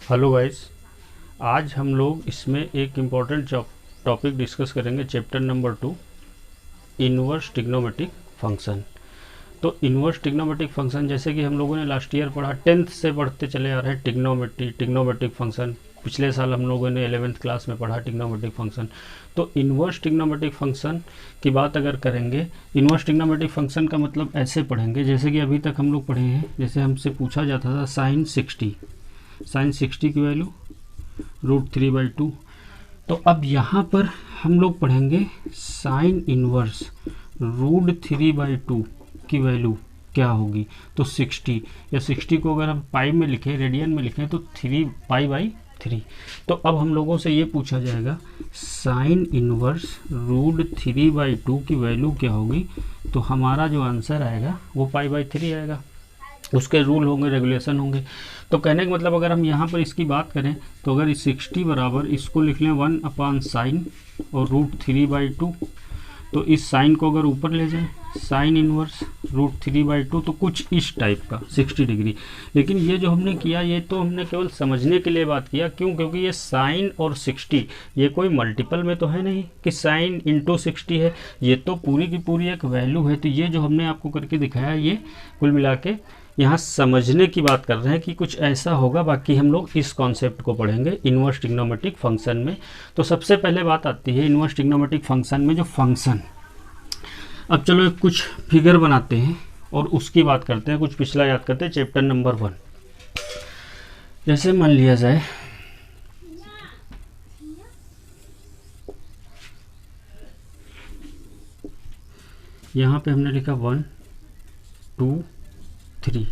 Hello guys, आज हम लोग इसमें एक इम्पॉर्टेंट टॉपिक डिस्कस करेंगे, chapter number 2, inverse trigonometric function. तो इन्वर्स ट्रिग्नोमेट्रिक फंक्शन जैसे कि हम लोगों ने लास्ट ईयर पढ़ा, 10th से पढ़ते चले आ रहे हैं ट्रिग्नोमेट्रिक फंक्शन। पिछले साल हम लोगों ने 11th क्लास में पढ़ा ट्रिग्नोमेट्रिक फंक्शन। तो इन्वर्स ट्रिग्नोमेट्रिक फंक्शन की बात अगर करेंगे, इन्वर्स ट्रिग्नोमेट्रिक फंक्शन का मतलब ऐसे पढ़ेंगे जैसे कि अभी तक हम लोग पढ़े हैं। जैसे हमसे पूछा जाता था साइन 60 की वैल्यू √3/2। तो अब यहाँ पर हम लोग पढ़ेंगे साइन इन्वर्स √3/2 की वैल्यू क्या होगी। तो 60 या 60 को अगर हम पाई में लिखें, रेडियन में लिखें, तो 3π/3। तो अब हम लोगों से ये पूछा जाएगा साइन इन्वर्स √3/2 की वैल्यू क्या होगी। तो हमारा जो आंसर आएगा वो π/3 आएगा। उसके रूल होंगे, रेगुलेशन होंगे। तो कहने का मतलब अगर हम यहाँ पर इसकी बात करें तो अगर इस 60 बराबर इसको लिख लें 1/sin और √3/2, तो इस साइन को अगर ऊपर ले जाएं, साइन इन्वर्स √3/2, तो कुछ इस टाइप का 60 डिग्री। लेकिन ये जो हमने किया ये तो हमने केवल समझने के लिए बात किया। क्यों? क्योंकि ये साइन और 60 ये कोई मल्टीपल में तो है नहीं कि साइन इंटू 60 है, ये तो पूरी की पूरी एक वैल्यू है। तो ये जो हमने आपको करके दिखाया ये कुल मिला के यहाँ समझने की बात कर रहे हैं कि कुछ ऐसा होगा। बाकी हम लोग इस कॉन्सेप्ट को पढ़ेंगे इन्वर्स ट्रिग्नोमेट्रिक फंक्शन में। तो सबसे पहले बात आती है इन्वर्स ट्रिग्नोमेट्रिक फंक्शन में जो फंक्शन। अब चलो एक कुछ फिगर बनाते हैं और उसकी बात करते हैं। कुछ पिछला याद करते हैं, चैप्टर नंबर 1। जैसे मान लिया जाए यहाँ पे हमने लिखा 1 2 3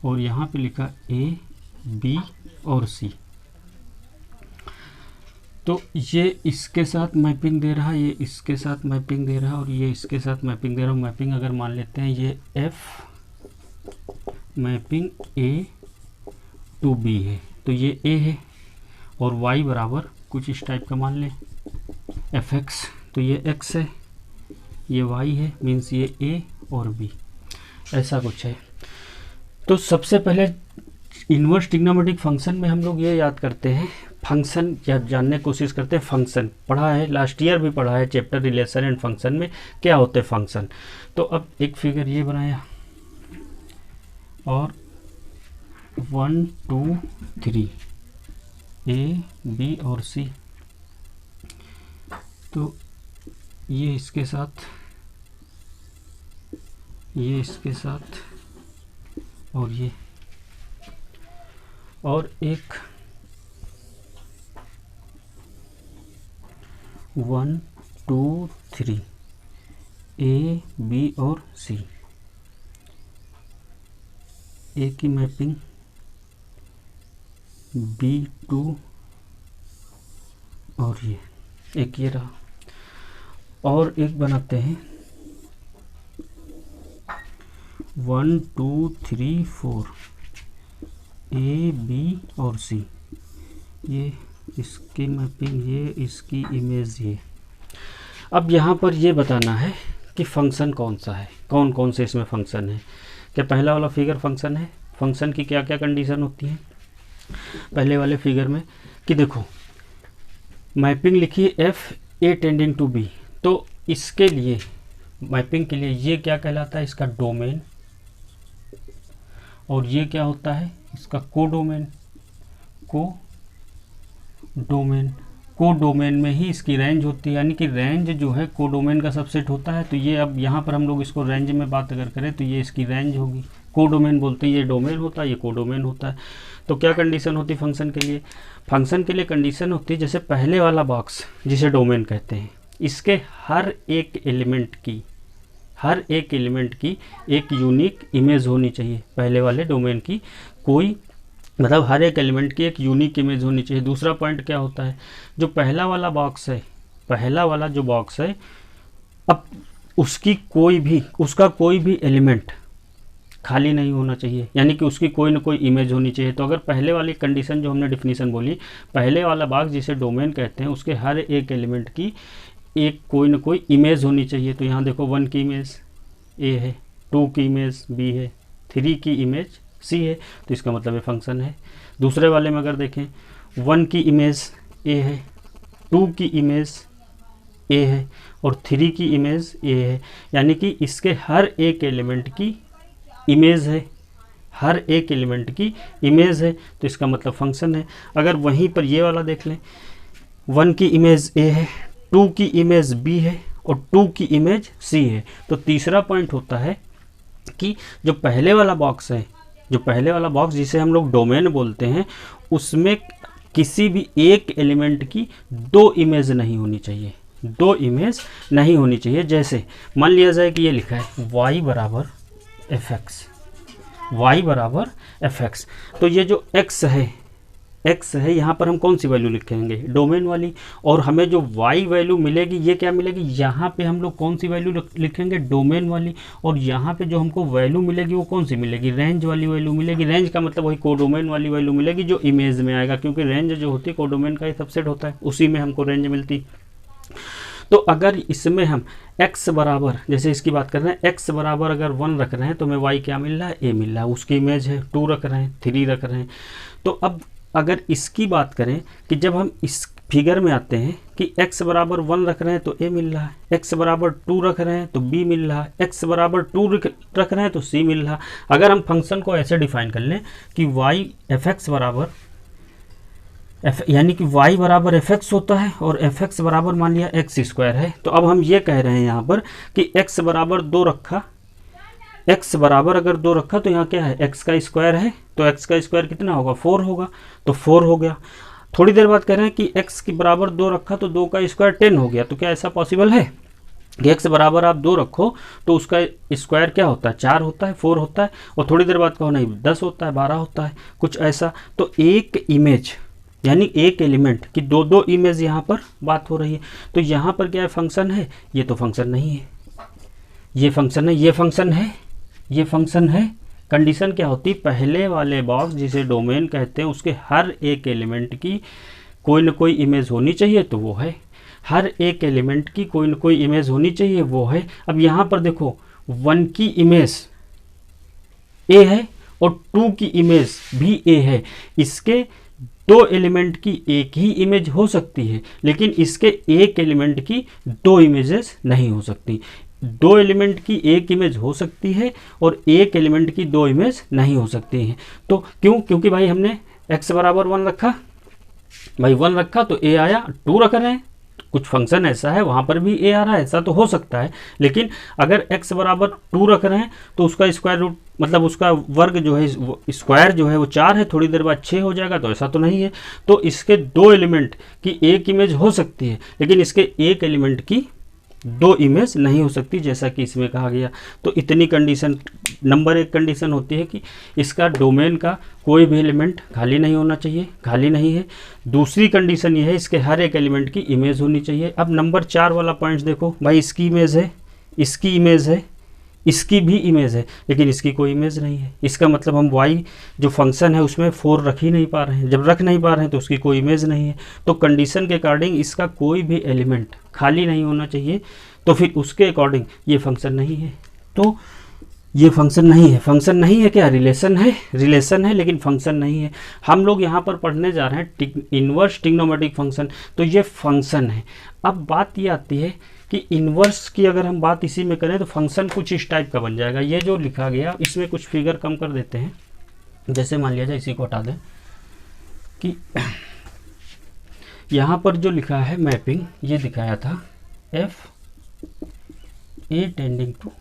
और यहाँ पे लिखा A B और C। तो ये इसके साथ मैपिंग दे रहा है, ये इसके साथ मैपिंग दे रहा है और ये इसके साथ मैपिंग दे रहा है। मैपिंग अगर मान लेते हैं ये F mapping A to B है, तो ये A है और Y बराबर कुछ इस टाइप का मान लें Fx, तो ये X है, ये Y है, मीन्स ये A और B, ऐसा कुछ है। तो सबसे पहले इन्वर्स ट्रिग्नोमेट्रिक फंक्शन में हम लोग ये याद करते हैं, फंक्शन या जानने की कोशिश करते हैं। फंक्शन पढ़ा है, लास्ट ईयर भी पढ़ा है चैप्टर रिलेशन एंड फंक्शन में क्या होते हैं फंक्शन। तो अब एक फिगर ये बनाया और 1 2 3 A B और C, तो ये इसके साथ, ये इसके साथ और ये, और एक 1 2 3 A B और C, A की मैपिंग B2 और ये एक ये रहा। और एक बनाते हैं 1 2 3 4 A B और C, ये इसकी मैपिंग, ये इसकी इमेज, ये। अब यहाँ पर ये बताना है कि फंक्शन कौन सा है, कौन कौन से इसमें फंक्शन है। क्या पहला वाला फिगर फंक्शन है? फंक्शन की क्या क्या कंडीशन होती है पहले वाले फिगर में कि देखो मैपिंग लिखी F A tending to B, तो इसके लिए मैपिंग के लिए ये क्या कहलाता है? इसका डोमेन। और ये क्या होता है? इसका कोडोमेन। कोडोमेन में ही इसकी रेंज होती है, यानी कि रेंज जो है कोडोमेन का सबसेट होता है। तो ये अब यहाँ पर हम लोग इसको रेंज में बात अगर करें तो ये इसकी रेंज होगी। कोडोमेन बोलते हैं, ये डोमेन होता है, ये कोडोमेन होता है। तो क्या कंडीशन होती है फंक्शन के लिए? फंक्शन के लिए कंडीशन होती है जैसे पहले वाला बॉक्स जिसे डोमेन कहते हैं, इसके हर एक एलिमेंट की एक यूनिक इमेज होनी चाहिए। पहले वाले डोमेन की कोई मतलब हर एक एलिमेंट की एक यूनिक इमेज होनी चाहिए। दूसरा पॉइंट क्या होता है, जो पहला वाला बॉक्स है, पहला वाला जो बॉक्स है, अब उसका कोई भी एलिमेंट खाली नहीं होना चाहिए, यानी कि उसकी कोई ना कोई इमेज होनी चाहिए। तो अगर पहले वाली कंडीशन जो हमने डिफिनीशन बोली, पहले वाला बॉक्स जिसे डोमेन कहते हैं, उसके हर एक एलिमेंट की एक कोई ना कोई इमेज होनी चाहिए। तो यहाँ देखो 1 की इमेज A है, 2 की इमेज B है, 3 की इमेज सी है, तो इसका मतलब ये फंक्शन है। दूसरे वाले में अगर देखें 1 की इमेज ए है, 2 की इमेज ए है और 3 की इमेज ए है, यानी कि इसके हर एक एलिमेंट की इमेज है, हर एक एलिमेंट की इमेज है, तो इसका मतलब फंक्शन है। अगर वहीं पर ये वाला देख लें, 1 की इमेज ए है, 2 की इमेज बी है और 2 की इमेज सी है, तो तीसरा पॉइंट होता है कि जो पहले वाला बॉक्स है, जो पहले वाला बॉक्स जिसे हम लोग डोमेन बोलते हैं, उसमें किसी भी एक एलिमेंट की 2 इमेज नहीं होनी चाहिए, 2 इमेज नहीं होनी चाहिए। जैसे मान लिया जाए कि ये लिखा है y बराबर एफ एक्स, y बराबर एफ एक्स, तो ये जो x है यहाँ पर हम कौन सी वैल्यू लिखेंगे, डोमेन वाली, और हमें जो y वैल्यू मिलेगी ये क्या मिलेगी, यहाँ पे हम लोग कौन सी वैल्यू लिखेंगे, डोमेन वाली, और यहाँ पे जो हमको वैल्यू मिलेगी वो कौन सी मिलेगी, रेंज वाली वैल्यू मिलेगी। रेंज का मतलब वही कोडोमेन वाली वैल्यू मिलेगी जो इमेज में आएगा, क्योंकि रेंज जो होती है कोडोमेन का ही सबसेट होता है, उसी में हमको रेंज मिलती। तो अगर इसमें हम x बराबर, जैसे इसकी बात कर रहे हैं, x बराबर अगर 1 रख रहे हैं तो हमें y क्या मिल रहा है, a मिल रहा है, उसकी इमेज है। 2 रख रहे हैं, 3 रख रहे हैं। तो अब अगर इसकी बात करें कि जब हम इस फिगर में आते हैं कि x बराबर 1 रख रहे हैं तो a मिल रहा है, x बराबर 2 रख रहे हैं तो b मिल रहा है, x बराबर 2 रख रहे हैं तो c मिल रहा है। अगर हम फंक्शन को ऐसे डिफाइन कर लें कि y एफ एक्स बराबर यानी कि y बराबर एफ एक्स होता है और एफ एक्स बराबर मान लिया एक्स स्क्वायर है, तो अब हम ये कह रहे हैं यहाँ पर कि x बराबर 2 रखा, x बराबर अगर 2 रखा तो यहाँ क्या है, x का स्क्वायर है, तो x का स्क्वायर कितना होगा, 4 होगा, तो 4 हो गया। थोड़ी देर बाद कह रहे हैं कि x के बराबर 2 रखा तो 2 का स्क्वायर 10 हो गया, तो क्या ऐसा पॉसिबल है कि x बराबर आप 2 रखो तो उसका स्क्वायर क्या होता है, 4 होता है, 4 होता है, और थोड़ी देर बाद कहो नहीं 10 होता है, 12 होता है, कुछ ऐसा। तो एक इमेज यानी एक एलिमेंट की 2 इमेज यहाँ पर बात हो रही है, तो यहाँ पर क्या है, फंक्शन है, ये तो फंक्शन नहीं है, ये फंक्शन है, ये फंक्शन है, ये फंक्शन है। कंडीशन क्या होती, पहले वाले बॉक्स जिसे डोमेन कहते हैं उसके हर एक एलिमेंट की कोई ना कोई इमेज होनी चाहिए, तो वो है, हर एक एलिमेंट की कोई ना कोई इमेज होनी चाहिए, वो है। अब यहाँ पर देखो 1 की इमेज ए है और 2 की इमेज भी ए है, इसके 2 एलिमेंट की एक ही इमेज हो सकती है, लेकिन इसके एक एलिमेंट की 2 इमेजेस नहीं हो सकती। 2 एलिमेंट की एक इमेज हो सकती है और एक एलिमेंट की 2 इमेज नहीं हो सकती हैं। तो क्यों, क्योंकि भाई हमने x बराबर 1 रखा, भाई 1 रखा तो a आया, 2 रख रहे हैं, कुछ फंक्शन ऐसा है वहाँ पर भी a आ रहा है, ऐसा तो हो सकता है। लेकिन अगर x बराबर 2 रख रहे हैं तो उसका स्क्वायर रूट मतलब उसका वर्ग जो है, स्क्वायर जो है वो 4 है, थोड़ी देर बाद 6 हो जाएगा, तो ऐसा तो नहीं है। तो इसके 2 एलिमेंट की एक इमेज हो सकती है, लेकिन इसके एक एलिमेंट की 2 इमेज नहीं हो सकती, जैसा कि इसमें कहा गया। तो इतनी कंडीशन, नंबर 1 कंडीशन होती है कि इसका डोमेन का कोई भी एलिमेंट खाली नहीं होना चाहिए, खाली नहीं है। दूसरी कंडीशन ये है इसके हर एक एलिमेंट की इमेज होनी चाहिए। अब नंबर 4 वाला पॉइंट देखो, भाई इसकी इमेज है, इसकी इमेज है, इसकी भी इमेज है, लेकिन इसकी कोई इमेज नहीं है। इसका मतलब हम y जो फंक्शन है उसमें 4 रख ही नहीं पा रहे हैं। जब रख नहीं पा रहे हैं तो उसकी कोई इमेज नहीं है। तो कंडीशन के अकॉर्डिंग इसका कोई भी एलिमेंट खाली नहीं होना चाहिए, तो फिर उसके अकॉर्डिंग ये फंक्शन नहीं है। तो ये फंक्शन नहीं है, फंक्शन नहीं है क्या, रिलेशन है, रिलेशन है लेकिन फंक्शन नहीं है। हम लोग यहाँ पर पढ़ने जा रहे हैं इन्वर्स ट्रिग्नोमेट्रिक फंक्शन, तो ये फंक्शन है। अब बात ये आती है कि इन्वर्स की अगर हम बात इसी में करें तो फंक्शन कुछ इस टाइप का बन जाएगा। ये जो लिखा गया इसमें कुछ फिगर कम कर देते हैं, जैसे मान लिया जाए इसी को हटा दें कि यहाँ पर जो लिखा है मैपिंग, ये दिखाया था F A tending to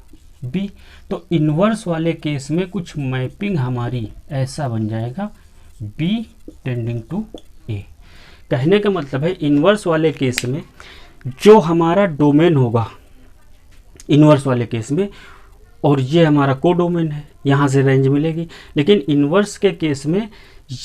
B, तो इन्वर्स वाले केस में कुछ मैपिंग हमारी ऐसा बन जाएगा बी टेंडिंग टू ए। कहने का मतलब है इन्वर्स वाले केस में जो हमारा डोमेन होगा इन्वर्स वाले केस में, और ये हमारा कोडोमेन है, यहाँ से रेंज मिलेगी। लेकिन इन्वर्स के केस में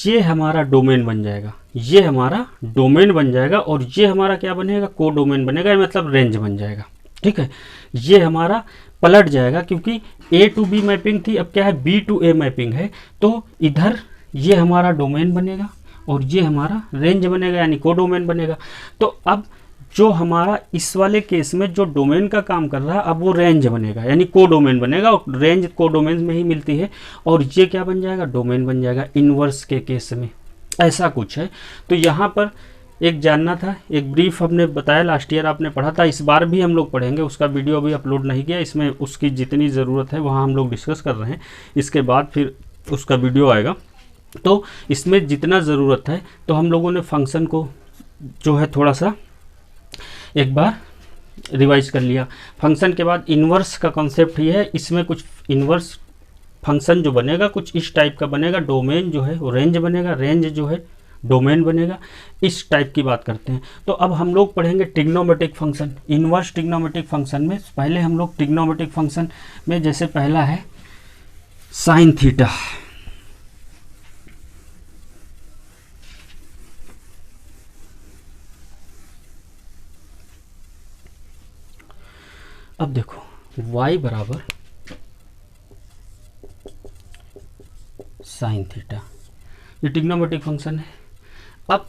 ये हमारा डोमेन बन जाएगा, ये हमारा डोमेन बन जाएगा, और ये हमारा क्या बनेगा, कोडोमेन बनेगा, मतलब रेंज बन जाएगा। ठीक है, ये हमारा पलट जाएगा क्योंकि ए टू बी मैपिंग थी, अब क्या है बी टू ए मैपिंग है। तो इधर ये हमारा डोमेन बनेगा और ये हमारा रेंज बनेगा, यानी कोडोमेन बनेगा। तो अब जो हमारा इस वाले केस में जो डोमेन का काम कर रहा है अब वो रेंज बनेगा, यानी को डोमेन बनेगा, और रेंज को डोमेन में ही मिलती है, और ये क्या बन जाएगा, डोमेन बन जाएगा इन्वर्स के केस में, ऐसा कुछ है। तो यहाँ पर एक जानना था, एक ब्रीफ हमने बताया, लास्ट ईयर आपने पढ़ा था, इस बार भी हम लोग पढ़ेंगे, उसका वीडियो अभी अपलोड नहीं किया, इसमें उसकी जितनी ज़रूरत है वहाँ हम लोग डिस्कस कर रहे हैं, इसके बाद फिर उसका वीडियो आएगा। तो इसमें जितना ज़रूरत है तो हम लोगों ने फंक्शन को जो है थोड़ा सा एक बार रिवाइज कर लिया। फंक्शन के बाद इन्वर्स का कॉन्सेप्ट ही है, इसमें कुछ इन्वर्स फंक्शन जो बनेगा कुछ इस टाइप का बनेगा, डोमेन जो है वो रेंज बनेगा, रेंज जो है डोमेन बनेगा, इस टाइप की बात करते हैं। तो अब हम लोग पढ़ेंगे trigonometric function. Inverse trigonometric function में पहले हम लोग ट्रिग्नोमेट्रिक फंक्शन में जैसे पहला है साइन थीटा। अब देखो y बराबर साइन थीटा, ये ट्रिग्नोमेट्रिक फंक्शन है। अब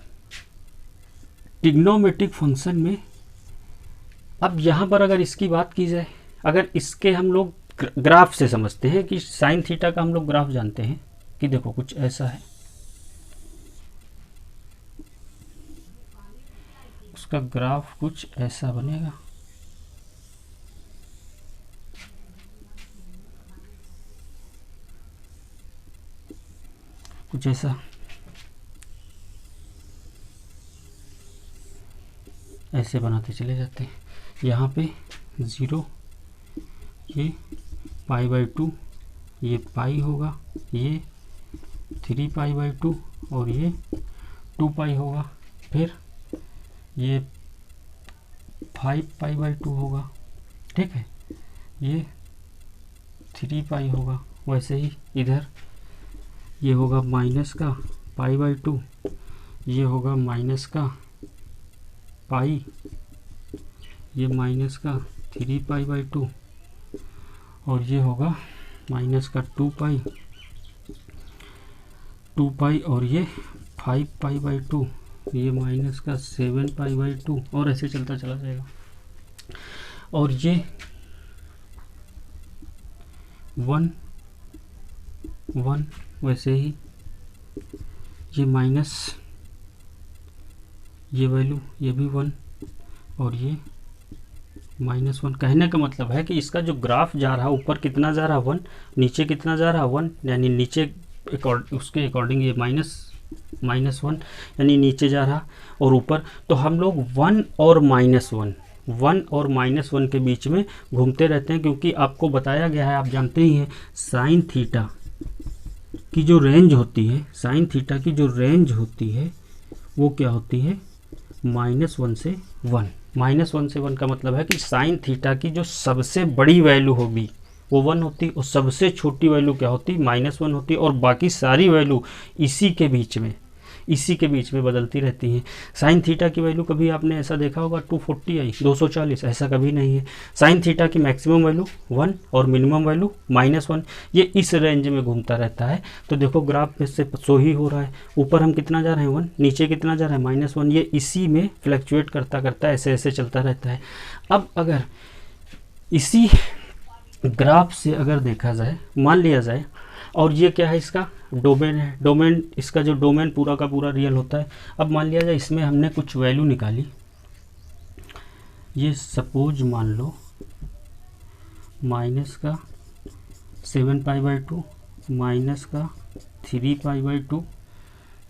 ट्रिग्नोमेट्रिक फंक्शन में अब यहाँ पर अगर इसकी बात की जाए, अगर इसके हम लोग ग्राफ से समझते हैं कि साइन थीटा का हम लोग ग्राफ जानते हैं कि देखो कुछ ऐसा है, उसका ग्राफ कुछ ऐसा बनेगा, कुछ ऐसा, ऐसे बनाते चले जाते हैं। यहाँ पे 0, ये π/2, ये पाई होगा, ये 3π/2 और ये 2π होगा, फिर ये 5π/2 होगा, ठीक है, ये 3π होगा। वैसे ही इधर ये होगा माइनस का π/2, ये होगा माइनस का पाई, ये माइनस का 3π/2 और ये होगा माइनस का 2π और ये 5π/2, ये माइनस का 7π/2 और ऐसे चलता चला जाएगा। और ये 1 1 वैसे ही ये माइनस, ये वैल्यू, ये भी 1 और ये -1। कहने का मतलब है कि इसका जो ग्राफ जा रहा है ऊपर कितना जा रहा है 1, नीचे कितना जा रहा है 1, यानी नीचे उसके अकॉर्डिंग ये -1 यानी नीचे जा रहा, और ऊपर तो हम लोग 1 और -1 के बीच में घूमते रहते हैं, क्योंकि आपको बताया गया है, आप जानते ही हैं, साइन थीटा की जो रेंज होती है, साइन थीटा की जो रेंज होती है वो क्या होती है, -1 से 1। -1 से 1 का मतलब है कि साइन थीटा की जो सबसे बड़ी वैल्यू होगी वो 1 होती, और सबसे छोटी वैल्यू क्या होती, -1 होती, और बाकी सारी वैल्यू इसी के बीच में बदलती रहती हैं। साइन थीटा की वैल्यू कभी आपने ऐसा देखा होगा 240 आई, 240, ऐसा कभी नहीं है। साइन थीटा की मैक्सिमम वैल्यू 1 और मिनिमम वैल्यू -1, ये इस रेंज में घूमता रहता है। तो देखो ग्राफ में से सो ही हो रहा है, ऊपर हम कितना जा रहे हैं 1, नीचे कितना जा रहा है -1, ये इसी में फ्लक्चुएट करता ऐसे ऐसे चलता रहता है। अब अगर इसी ग्राफ से अगर देखा जाए, मान लिया जाए, और ये क्या है, इसका डोमेन है, डोमेन, इसका जो डोमेन पूरा का पूरा रियल होता है। अब मान लिया जाए इसमें हमने कुछ वैल्यू निकाली, ये सपोज मान लो माइनस का 7π/2, माइनस का 3π/2,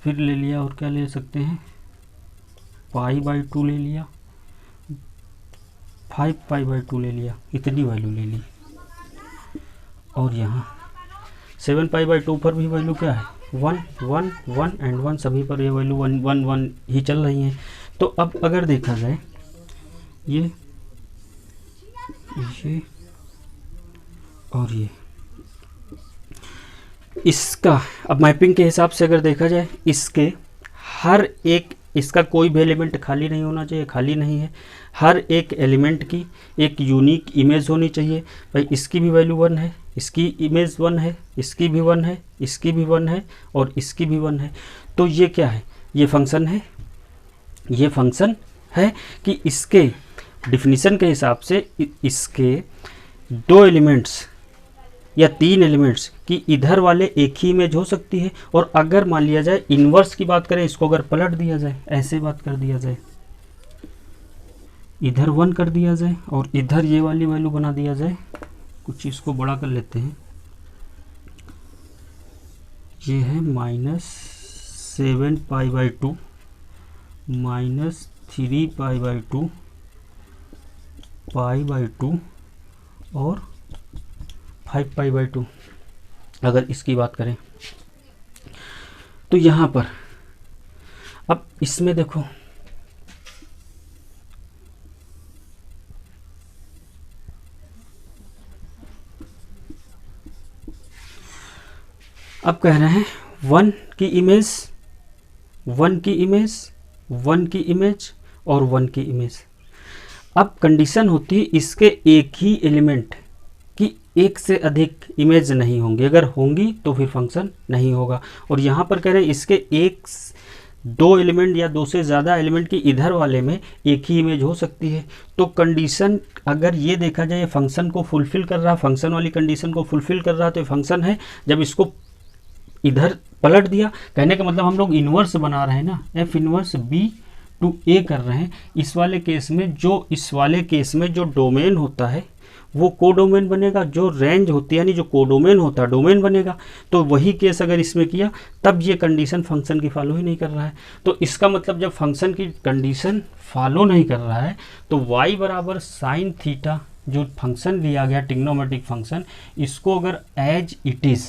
फिर ले लिया, और क्या ले सकते हैं, π/2 ले लिया, 5π/2 ले लिया, इतनी वैल्यू ले ली। और यहाँ 7π/2 पर भी वैल्यू क्या है, 1 1 1 एंड 1, सभी पर ये वैल्यू 1 1 1 ही चल रही हैं। तो अब अगर देखा जाए ये और ये इसका, अब मैपिंग के हिसाब से अगर देखा जाए, इसके हर एक, इसका कोई भी एलिमेंट खाली नहीं होना चाहिए, खाली नहीं है, हर एक एलिमेंट की एक यूनिक इमेज होनी चाहिए। भाई इसकी भी वैल्यू 1 है, इसकी इमेज 1 है, इसकी भी 1 है, इसकी भी 1 है, और इसकी भी 1 है। तो ये क्या है, ये फंक्शन है, ये फंक्शन है कि इसके डिफिनीशन के हिसाब से इसके 2 एलिमेंट्स या 3 एलिमेंट्स की इधर वाले एक ही इमेज हो सकती है, और अगर मान लिया जाए इन्वर्स की बात करें, इसको अगर पलट दिया जाए, ऐसे बात कर दिया जाए, इधर 1 कर दिया जाए और इधर ये वाली वैल्यू बना दिया जाए, कुछ इसको बड़ा कर लेते हैं, ये है -7 π/2 -3 π/2 π/2 और 5 π/2 अगर इसकी बात करें। तो यहाँ पर अब इसमें देखो, अब कह रहे हैं 1 की इमेज, 1 की इमेज, 1 की इमेज और 1 की इमेज। अब कंडीशन होती है इसके एक ही एलिमेंट की एक से अधिक इमेज नहीं होंगी, अगर होंगी तो फिर फंक्शन नहीं होगा। और यहाँ पर कह रहे हैं इसके 2 एलिमेंट या 2 से ज़्यादा एलिमेंट की इधर वाले में एक ही इमेज हो सकती है। तो कंडीशन अगर ये देखा जाए फंक्शन को फुलफिल कर रहा, फंक्शन वाली कंडीशन को फुलफिल कर रहा, तो फंक्शन है। जब इसको इधर पलट दिया, कहने का मतलब हम लोग इन्वर्स बना रहे हैं ना, F inverse B to A कर रहे हैं। इस वाले केस में जो डोमेन होता है वो कोडोमेन बनेगा, जो रेंज होती है यानी जो कोडोमेन होता है डोमेन बनेगा। तो वही केस अगर इसमें किया तब ये कंडीशन फंक्शन की फॉलो ही नहीं कर रहा है। तो इसका मतलब जब फंक्शन की कंडीशन फॉलो नहीं कर रहा है तो y बराबर साइन थीटा जो फंक्शन लिया गया ट्रिग्नोमेट्रिक फंक्शन, इसको अगर as it is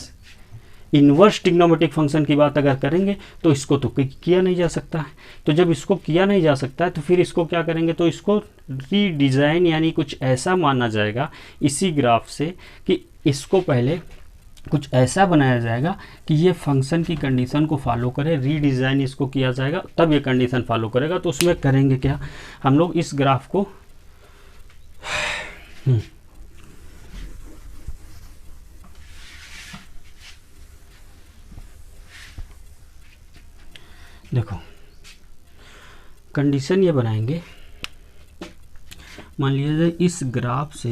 inverse trigonometric function की बात अगर करेंगे तो इसको तो किया नहीं जा सकता है। तो जब इसको किया नहीं जा सकता है तो फिर इसको क्या करेंगे, तो इसको रीडिज़ाइन यानी कुछ ऐसा माना जाएगा इसी ग्राफ से कि इसको पहले कुछ ऐसा बनाया जाएगा कि ये फंक्शन की कंडीशन को फॉलो करे, रीडिज़ाइन इसको किया जाएगा तब ये कंडीशन फॉलो करेगा। तो उसमें करेंगे क्या, हम लोग इस ग्राफ को देखो कंडीशन ये बनाएंगे, मान लिया जाए इस ग्राफ से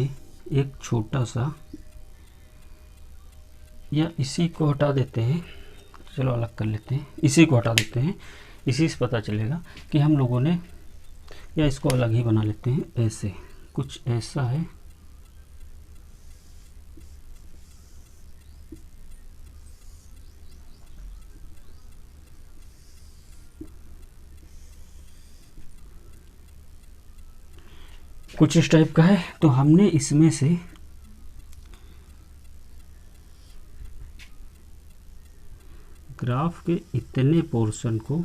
एक छोटा सा, या इसी को हटा देते हैं, चलो अलग कर लेते हैं, इसी को हटा देते हैं, इसी से पता चलेगा कि हम लोगों ने, या इसको अलग ही बना लेते हैं, ऐसे कुछ ऐसा है। कुछ इस टाइप का है। तो हमने इसमें से ग्राफ के इतने पोर्शन को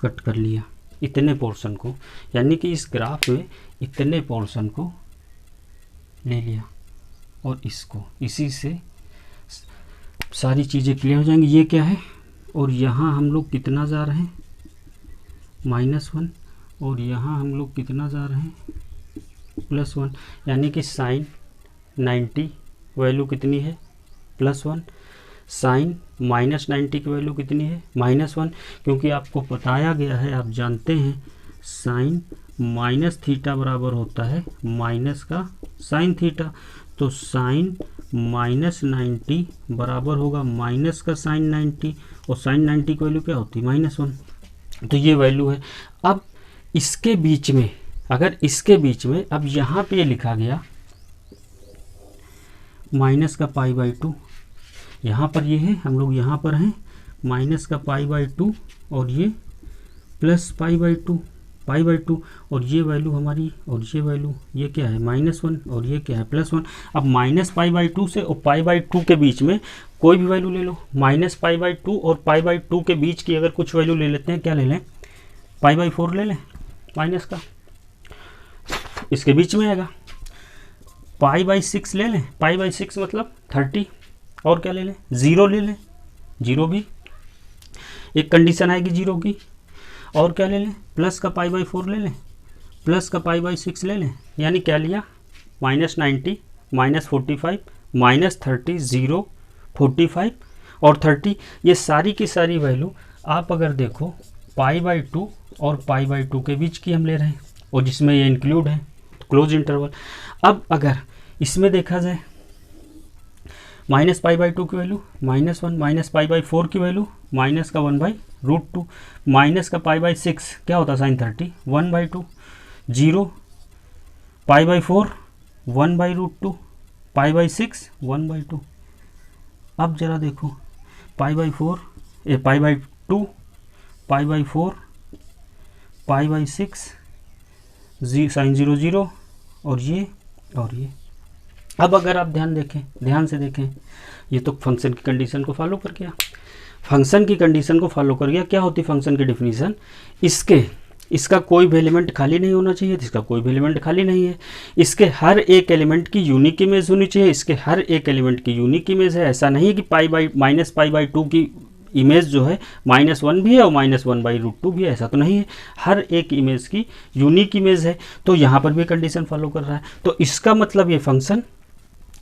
कट कर लिया, इतने पोर्शन को, यानी कि इस ग्राफ में इतने पोर्शन को ले लिया और इसको, इसी से सारी चीज़ें क्लियर हो जाएंगी। ये क्या है, और यहाँ हम लोग कितना जा रहे हैं, -1, और यहाँ हम लोग कितना जा रहे हैं, +1, यानी कि साइन 90 वैल्यू कितनी है, +1, साइन -90 की वैल्यू कितनी है, -1, क्योंकि आपको बताया गया है, आप जानते हैं साइन -θ बराबर होता है माइनस का साइन थीटा। तो साइन -90 बराबर होगा माइनस का साइन 90, और साइन 90 की वैल्यू क्या होती है, -1। तो ये वैल्यू है। अब इसके बीच में, अगर इसके बीच में अब यहाँ पे लिखा गया माइनस का π/2, यहाँ पर ये है, हम लोग यहाँ पर हैं माइनस का π/2 और ये प्लस π/2 और ये वैल्यू हमारी, और ये वैल्यू, ये क्या है -1 और ये क्या है +1। अब -π/2 से और π/2 के बीच में कोई भी वैल्यू ले लो, -π/2 और π/2 के बीच की अगर कुछ वैल्यू ले लेते हैं, क्या ले लें, π/4 ले लें माइनस का, इसके बीच में आएगा, π/6 ले लें, π/6 मतलब 30, और क्या ले लें, 0 ले लें, 0 भी एक कंडीशन आएगी 0 की, और क्या ले लें, प्लस का π/4 ले लें, प्लस का π/6 ले लें, यानी क्या लिया, -90, -45, -30, 0, 45 और 30, ये सारी की सारी वैल्यू आप अगर देखो π/2 और π/2 के बीच की हम ले रहे हैं, और जिसमें ये इंक्लूड है क्लोज इंटरवल। अब अगर इसमें देखा जाए -π/2 की वैल्यू -1, -π/4 की वैल्यू माइनस का 1/√2, माइनस का π/6 क्या होता है sin 30 1/2, 0 π/4 1/√2, π/6 1/2। अब जरा देखो π/4 π/2 π/4 π/6 sin 0 0 और ये। अब अगर आप ध्यान से देखें, ये तो फंक्शन की कंडीशन को फॉलो कर गया। फंक्शन की कंडीशन को फॉलो कर गया। क्या होती फंक्शन की डिफिनीशन? इसका कोई भी एलिमेंट खाली नहीं होना चाहिए, इसका कोई भी एलिमेंट खाली नहीं है। इसके हर एक एलिमेंट की यूनिक इमेज होनी चाहिए, इसके हर एक एलिमेंट की यूनिक इमेज है। ऐसा नहीं है कि -π/2 की इमेज जो है -1 भी है और -1/√2 भी है, ऐसा तो नहीं है। हर एक इमेज की यूनिक इमेज है। तो यहाँ पर भी कंडीशन फॉलो कर रहा है। तो इसका मतलब ये फंक्शन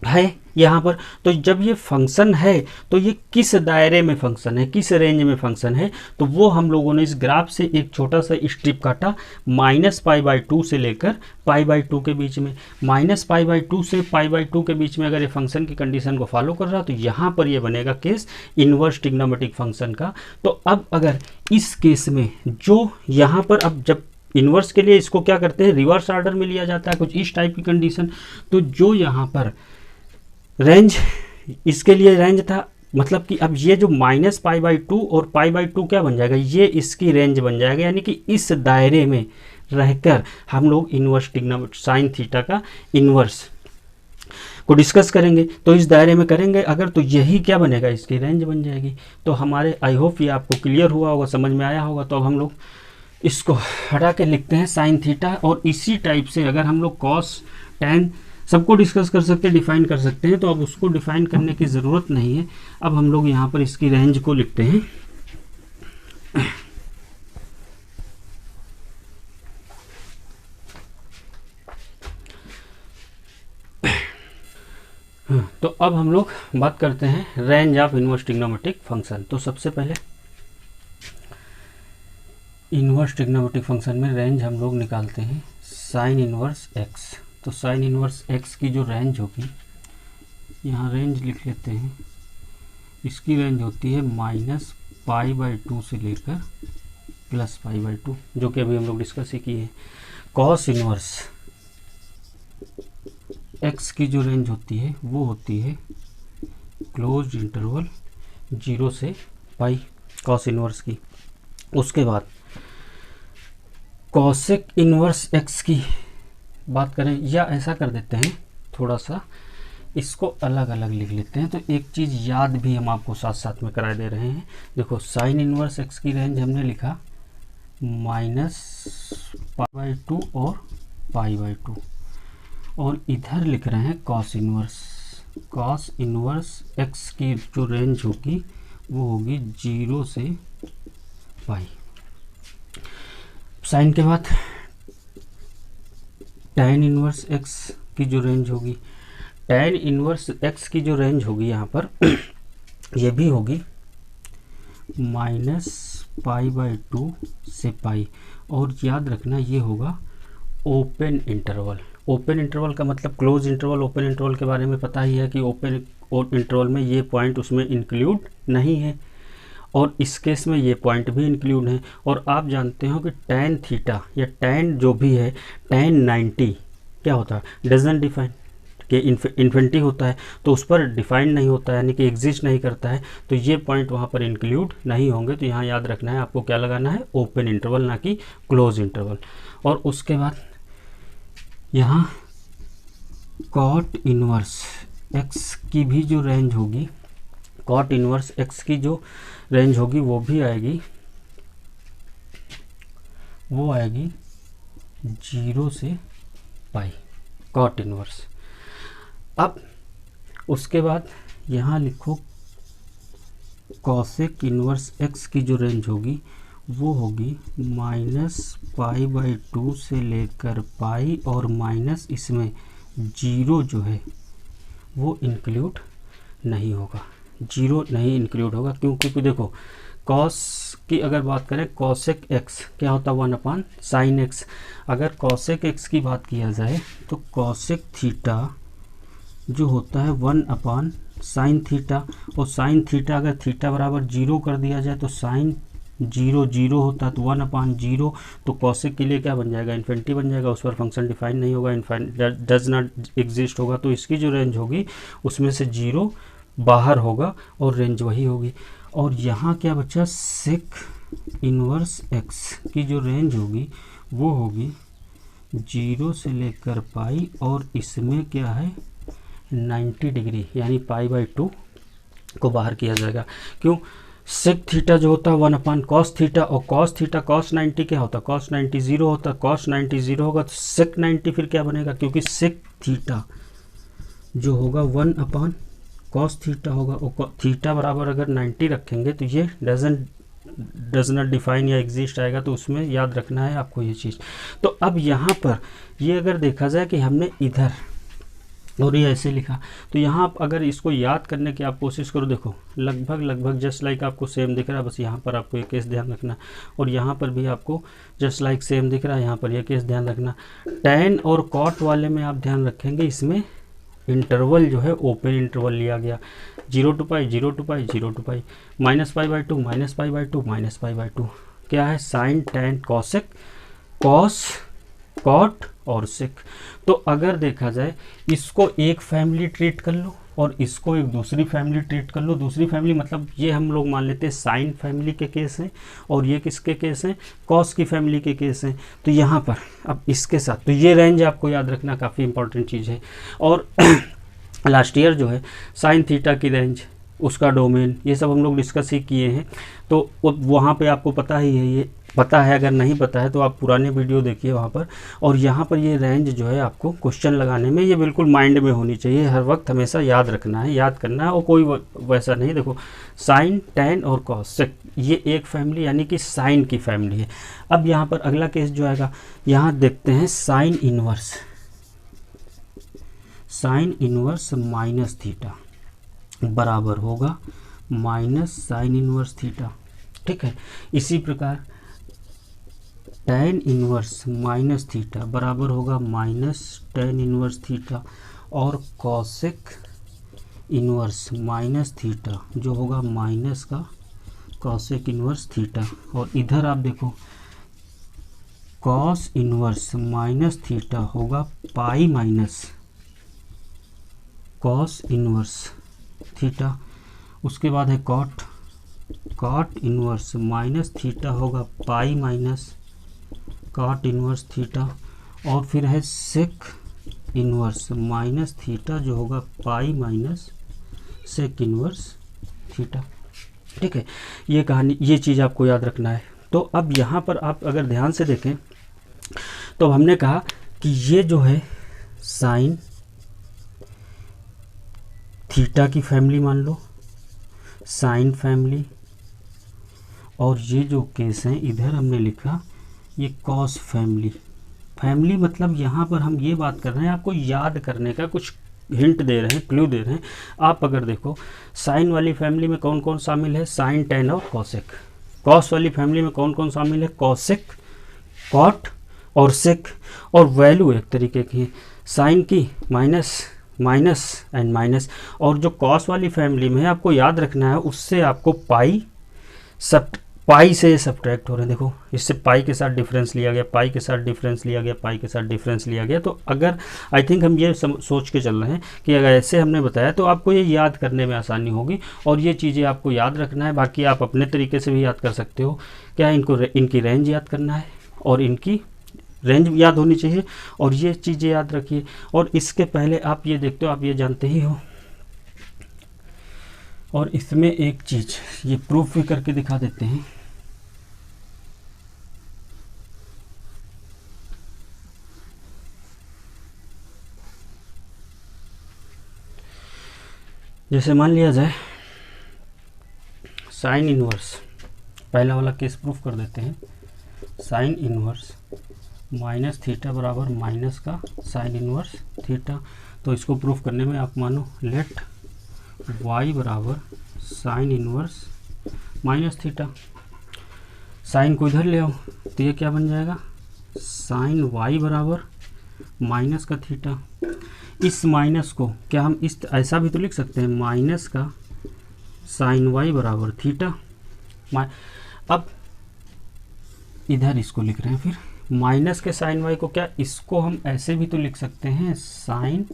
है यहाँ पर। तो जब ये फंक्शन है तो ये किस दायरे में फंक्शन है, किस रेंज में फंक्शन है, तो वो हम लोगों ने इस ग्राफ से एक छोटा सा स्ट्रिप काटा -π/2 से लेकर π/2 के बीच में। -π/2 से π/2 के बीच में अगर ये फंक्शन की कंडीशन को फॉलो कर रहा तो यहाँ पर ये बनेगा केस इन्वर्स ट्रिग्नोमेट्रिक फंक्शन का। तो अब अगर इस केस में जो यहाँ पर, अब जब इन्वर्स के लिए इसको क्या करते हैं, रिवर्स ऑर्डर में लिया जाता है, कुछ इस टाइप की कंडीशन। तो जो यहाँ पर रेंज, इसके लिए रेंज था, मतलब कि अब ये जो -π/2 और π/2 क्या बन जाएगा, ये इसकी रेंज बन जाएगा। यानी कि इस दायरे में रहकर हम लोग इन्वर्स ट्रिग्नोमेट्री साइन थीटा का इन्वर्स को डिस्कस करेंगे। तो इस दायरे में करेंगे अगर, तो यही क्या बनेगा, इसकी रेंज बन जाएगी। तो हमारे आई होप ये आपको क्लियर हुआ होगा, समझ में आया होगा। तो अब हम लोग इसको हटा के लिखते हैं साइन थीटा। और इसी टाइप से अगर हम लोग कॉस टैन सबको डिस्कस कर सकते हैं, डिफाइन कर सकते हैं। तो अब उसको डिफाइन करने की ज़रूरत नहीं है। अब हम लोग यहाँ पर इसकी रेंज को लिखते हैं। तो अब हम लोग बात करते हैं range of inverse trigonometric function. तो सबसे पहले इन्वर्स ट्रिग्नोमेट्रिक फंक्शन में रेंज हम लोग निकालते हैं साइन इन्वर्स एक्स। तो साइन इन्वर्स एक्स की जो रेंज होगी, यहाँ रेंज लिख लेते हैं, इसकी रेंज होती है -π/2 से लेकर +π/2, जो कि अभी हम लोग डिस्कस ही किए हैं। कॉस इन्वर्स एक्स की जो रेंज होती है वो होती है क्लोज इंटरवल 0 से π, कॉस इन्वर्स की। उसके बाद कॉसेक इन्वर्स एक्स की बात करें, या ऐसा कर देते हैं, थोड़ा सा इसको अलग अलग लिख लेते हैं। तो एक चीज़ याद भी हम आपको साथ साथ में करा दे रहे हैं। देखो साइन इन्वर्स एक्स की रेंज हमने लिखा -π/2 और π/2, और इधर लिख रहे हैं कॉस इन्वर्स एक्स की जो रेंज होगी वो होगी 0 से π। साइन के बाद टैन इन्वर्स एक्स की जो रेंज होगी, टैन इन्वर्स एक्स की जो रेंज होगी यहाँ पर ये भी होगी -π/2 से π। और याद रखना ये होगा ओपन इंटरवल। ओपन इंटरवल का मतलब क्लोज इंटरवल, ओपन इंटरवल के बारे में पता ही है कि ओपन इंटरवल में ये पॉइंट उसमें इंक्लूड नहीं है, और इस केस में ये पॉइंट भी इंक्लूड है। और आप जानते हो कि टैन थीटा या टैन जो भी है, टैन 90 क्या होता है, डजंट डिफाइन, कि इन्फिनिटी होता है, तो उस पर डिफाइन नहीं होता है, यानी कि एग्जिस्ट नहीं करता है। तो ये पॉइंट वहाँ पर इंक्लूड नहीं होंगे। तो यहाँ याद रखना है आपको, क्या लगाना है, ओपन इंटरवल, ना कि क्लोज इंटरवल। और उसके बाद यहाँ कॉट इन्वर्स एक्स की भी जो रेंज होगी, कॉट इन्वर्स एक्स की जो रेंज होगी वो भी आएगी 0 से π, कॉट इन्वर्स। अब उसके बाद यहाँ लिखो कॉसेक इन्वर्स एक्स की जो रेंज होगी वो होगी -π/2 से लेकर π, और माइनस इसमें 0 जो है वो इंक्लूड नहीं होगा, 0 नहीं इंक्लूड होगा। क्यों? क्योंकि देखो कॉस की अगर बात करें, कॉसेक एक्स क्या होता है 1 साइन एक्स। अगर कॉसेक एक्स की बात किया जाए तो कॉसेक थीटा जो होता है 1 साइन थीटा, और साइन थीटा अगर थीटा बराबर 0 कर दिया जाए तो साइन 0 होता है, तो 1/0 तो कॉसेक के लिए क्या बन जाएगा, इन्फिनिटी बन जाएगा, उस पर फंक्शन डिफाइन नहीं होगा, डज नॉट एग्जिस्ट होगा, तो इसकी जो रेंज होगी उसमें से 0 बाहर होगा और रेंज वही होगी। और यहाँ क्या बचा, सेक इनवर्स एक्स की जो रेंज होगी वो होगी 0 से लेकर पाई, और इसमें क्या है 90 डिग्री यानी π/2 को बाहर किया जाएगा। क्यों, सेक थीटा जो होता है 1 कॉस थीटा, और कॉस थीटा कॉस 90 क्या होता है, कॉस 90 0 होता है, कॉस 90 0 होगा तो सेक 90 फिर क्या बनेगा, क्योंकि सेक थीटा जो होगा 1 कॉस थीटा होगा, और थीटा बराबर अगर 90 रखेंगे तो ये डज नॉट डिफाइन या एग्जिस्ट आएगा, तो उसमें याद रखना है आपको ये चीज़। तो अब यहाँ पर ये अगर देखा जाए कि हमने इधर और ये ऐसे लिखा, तो यहाँ आप अगर इसको याद करने की आप कोशिश करो, देखो लगभग जस्ट लाइक आपको सेम दिख रहा है, बस यहाँ पर आपको ये केस ध्यान रखना, और यहाँ पर भी आपको जस्ट लाइक सेम दिख रहा है, यहाँ पर ये केस ध्यान रखना। टैन और कॉट वाले में आप ध्यान रखेंगे, इसमें इंटरवल जो है ओपन इंटरवल लिया गया, 0 to π 0 to π 0 to π, -π/2 -π/2 -π/2 क्या है, sine tan cosec cos cot और सेक। तो अगर देखा जाए इसको एक फैमिली ट्रीट कर लो और इसको एक दूसरी फैमिली ट्रीट कर लो, दूसरी फैमिली मतलब ये हम लोग मान लेते हैं साइन फैमिली के केस हैं, और ये किसके केस हैं, कॉस की फैमिली के केस हैं। तो यहाँ पर अब इसके साथ तो ये रेंज आपको याद रखना काफ़ी इंपॉर्टेंट चीज़ है। और लास्ट ईयर जो है साइन थीटा की रेंज, उसका डोमेन, ये सब हम लोग डिस्कस ही किए हैं, तो वहाँ पे आपको पता ही है, ये पता है, अगर नहीं पता है तो आप पुराने वीडियो देखिए वहाँ पर। और यहाँ पर ये रेंज जो है आपको क्वेश्चन लगाने में ये बिल्कुल माइंड में होनी चाहिए, हर वक्त हमेशा याद रखना है, याद करना है, और कोई वैसा नहीं। देखो साइन टैन और कॉस ये एक फैमिली यानी कि साइन की फैमिली है। अब यहाँ पर अगला केस जो आएगा, यहाँ देखते हैं साइन इनवर्स माइनस थीटा बराबर होगा माइनस साइन इनवर्स थीटा, ठीक है। इसी प्रकार टैन इनवर्स माइनस थीटा बराबर होगा माइनस टैन इनवर्स थीटा, और कॉसेक इनवर्स माइनस थीटा जो होगा माइनस का कॉसेक इनवर्स थीटा। और इधर आप देखो कॉस इनवर्स माइनस थीटा होगा pi minus cos inverse theta. उसके बाद है कॉट इनवर्स माइनस थीटा होगा pi minus cot inverse theta. और फिर है सेक इनवर्स माइनस थीटा जो होगा pi minus sec inverse theta, ठीक है। ये कहानी, ये चीज़ आपको याद रखना है। तो अब यहाँ पर आप अगर ध्यान से देखें तो हमने कहा कि ये जो है साइन थीटा की फैमिली मान लो, साइन फैमिली, और ये जो केस हैं इधर हमने लिखा ये कॉस फैमिली मतलब यहाँ पर हम ये बात कर रहे हैं, आपको याद करने का कुछ हिंट दे रहे हैं, क्लू दे रहे हैं। आप अगर देखो साइन वाली फैमिली में कौन कौन शामिल है, साइन टैन और कॉसेक। कॉस वाली फैमिली में कौन कौन शामिल है, कॉसेक कॉट और सेक। और वैल्यू एक तरीके की है साइन की माइनस एंड माइनस। और जो कॉस वाली फैमिली में है आपको याद रखना है, उससे आपको पाई से सब्ट्रैक्ट हो रहे हैं। देखो इससे पाई के साथ डिफरेंस लिया गया, पाई के साथ डिफरेंस लिया गया, पाई के साथ डिफरेंस लिया गया। तो अगर आई थिंक हम ये सोच के चल रहे हैं कि अगर ऐसे हमने बताया तो आपको ये याद करने में आसानी होगी, और ये चीज़ें आपको याद रखना है। बाकी आप अपने तरीके से भी याद कर सकते हो। क्या इनकी रेंज याद करना है, और इनकी रेंज याद होनी चाहिए, और ये चीज़ें याद रखिए। और इसके पहले आप ये देखते हो, आप ये जानते ही हो, और इसमें एक चीज़ ये प्रूफ भी करके दिखा देते हैं। जैसे मान लिया जाए साइन इनवर्स, पहला वाला केस प्रूफ कर देते हैं। साइन इनवर्स माइनस थीटा बराबर माइनस का साइन इनवर्स थीटा। तो इसको प्रूफ करने में आप मानो लेट y बराबर sine inverse minus theta, sine को इधर ले आओ तो ये क्या बन जाएगा, साइन वाई बराबर माइनस का थीटा। इस माइनस को क्या हम इस ऐसा भी तो लिख सकते हैं, माइनस का साइन वाई बराबर थीटा। अब इधर इसको लिख रहे हैं, फिर माइनस के साइन वाई को क्या, इसको हम ऐसे भी तो लिख सकते हैं, साइन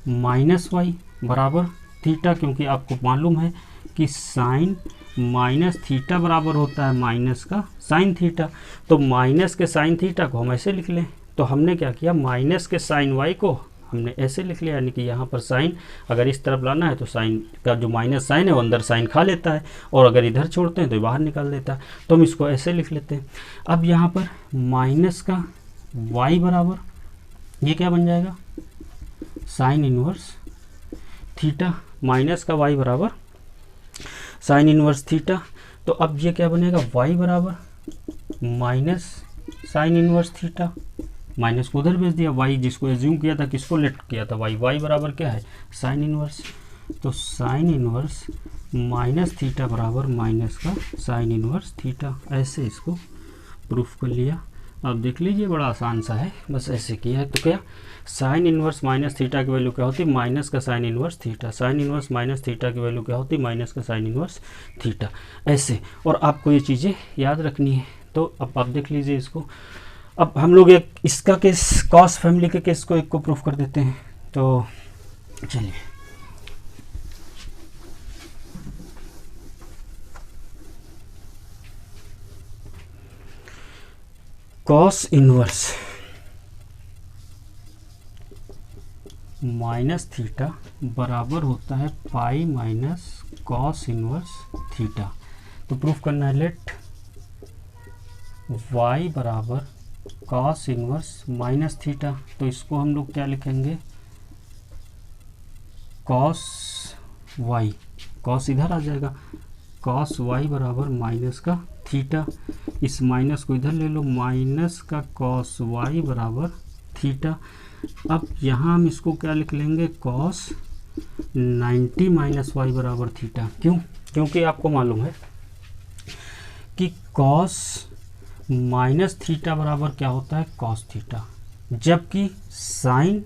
माइनस वाई बराबर थीटा, क्योंकि आपको मालूम है कि साइन माइनस थीटा बराबर होता है माइनस का साइन थीटा। तो माइनस के साइन थीटा को हम ऐसे लिख लें, तो हमने क्या किया, माइनस के साइन वाई को हमने ऐसे लिख लिया, यानी कि यहाँ पर साइन अगर इस तरफ लाना है तो साइन का जो माइनस साइन है वो अंदर साइन खा लेता है, और अगर इधर छोड़ते हैं तो बाहर निकाल देता है, तो हम इसको ऐसे लिख लेते हैं। अब यहाँ पर माइनस का y बराबर ये क्या बन जाएगा, साइन इनवर्स थीटा, माइनस का y बराबर साइन इनवर्स थीटा। तो अब ये क्या बनेगा, y बराबर minus sign inverse theta, minus को उधर भेज दिया, y जिसको एज्यूम किया था किसको लेट किया था, y बराबर क्या है, साइन इनवर्स। तो साइन इनवर्स माइनस थीटा बराबर माइनस का साइन इनवर्स थीटा, ऐसे इसको प्रूफ कर लिया। अब देख लीजिए बड़ा आसान सा है, बस ऐसे किया है। तो क्या साइन इनवर्स माइनस थीटा की वैल्यू क्या होती है, माइनस का sine inverse theta, sign inverse minus theta की वैल्यू क्या होती है, माइनस का साइन इनवर्स थीटा, ऐसे। और आपको ये चीज़ें याद रखनी है। तो अब आप देख लीजिए इसको। अब हम लोग एक इसका केस, कॉस फैमिली के केस को एक को प्रूफ कर देते हैं। तो चलिए, कॉस इनवर्स माइनस थीटा बराबर होता है पाई माइनस कॉस इनवर्स थीटा। तो प्रूफ करना है, लेट y बराबर कॉस इनवर्स माइनस थीटा। तो इसको हम लोग क्या लिखेंगे, कॉस y, कॉस इधर आ जाएगा, कॉस y बराबर माइनस का थीटा। इस माइनस को इधर ले लो, माइनस का कॉस y बराबर थीटा। अब यहाँ हम इसको क्या लिख लेंगे, कॉस 90 माइनस वाई बराबर थीटा। क्यों, क्योंकि आपको मालूम है कि कॉस माइनस थीटा बराबर क्या होता है, कॉस थीटा, जबकि साइन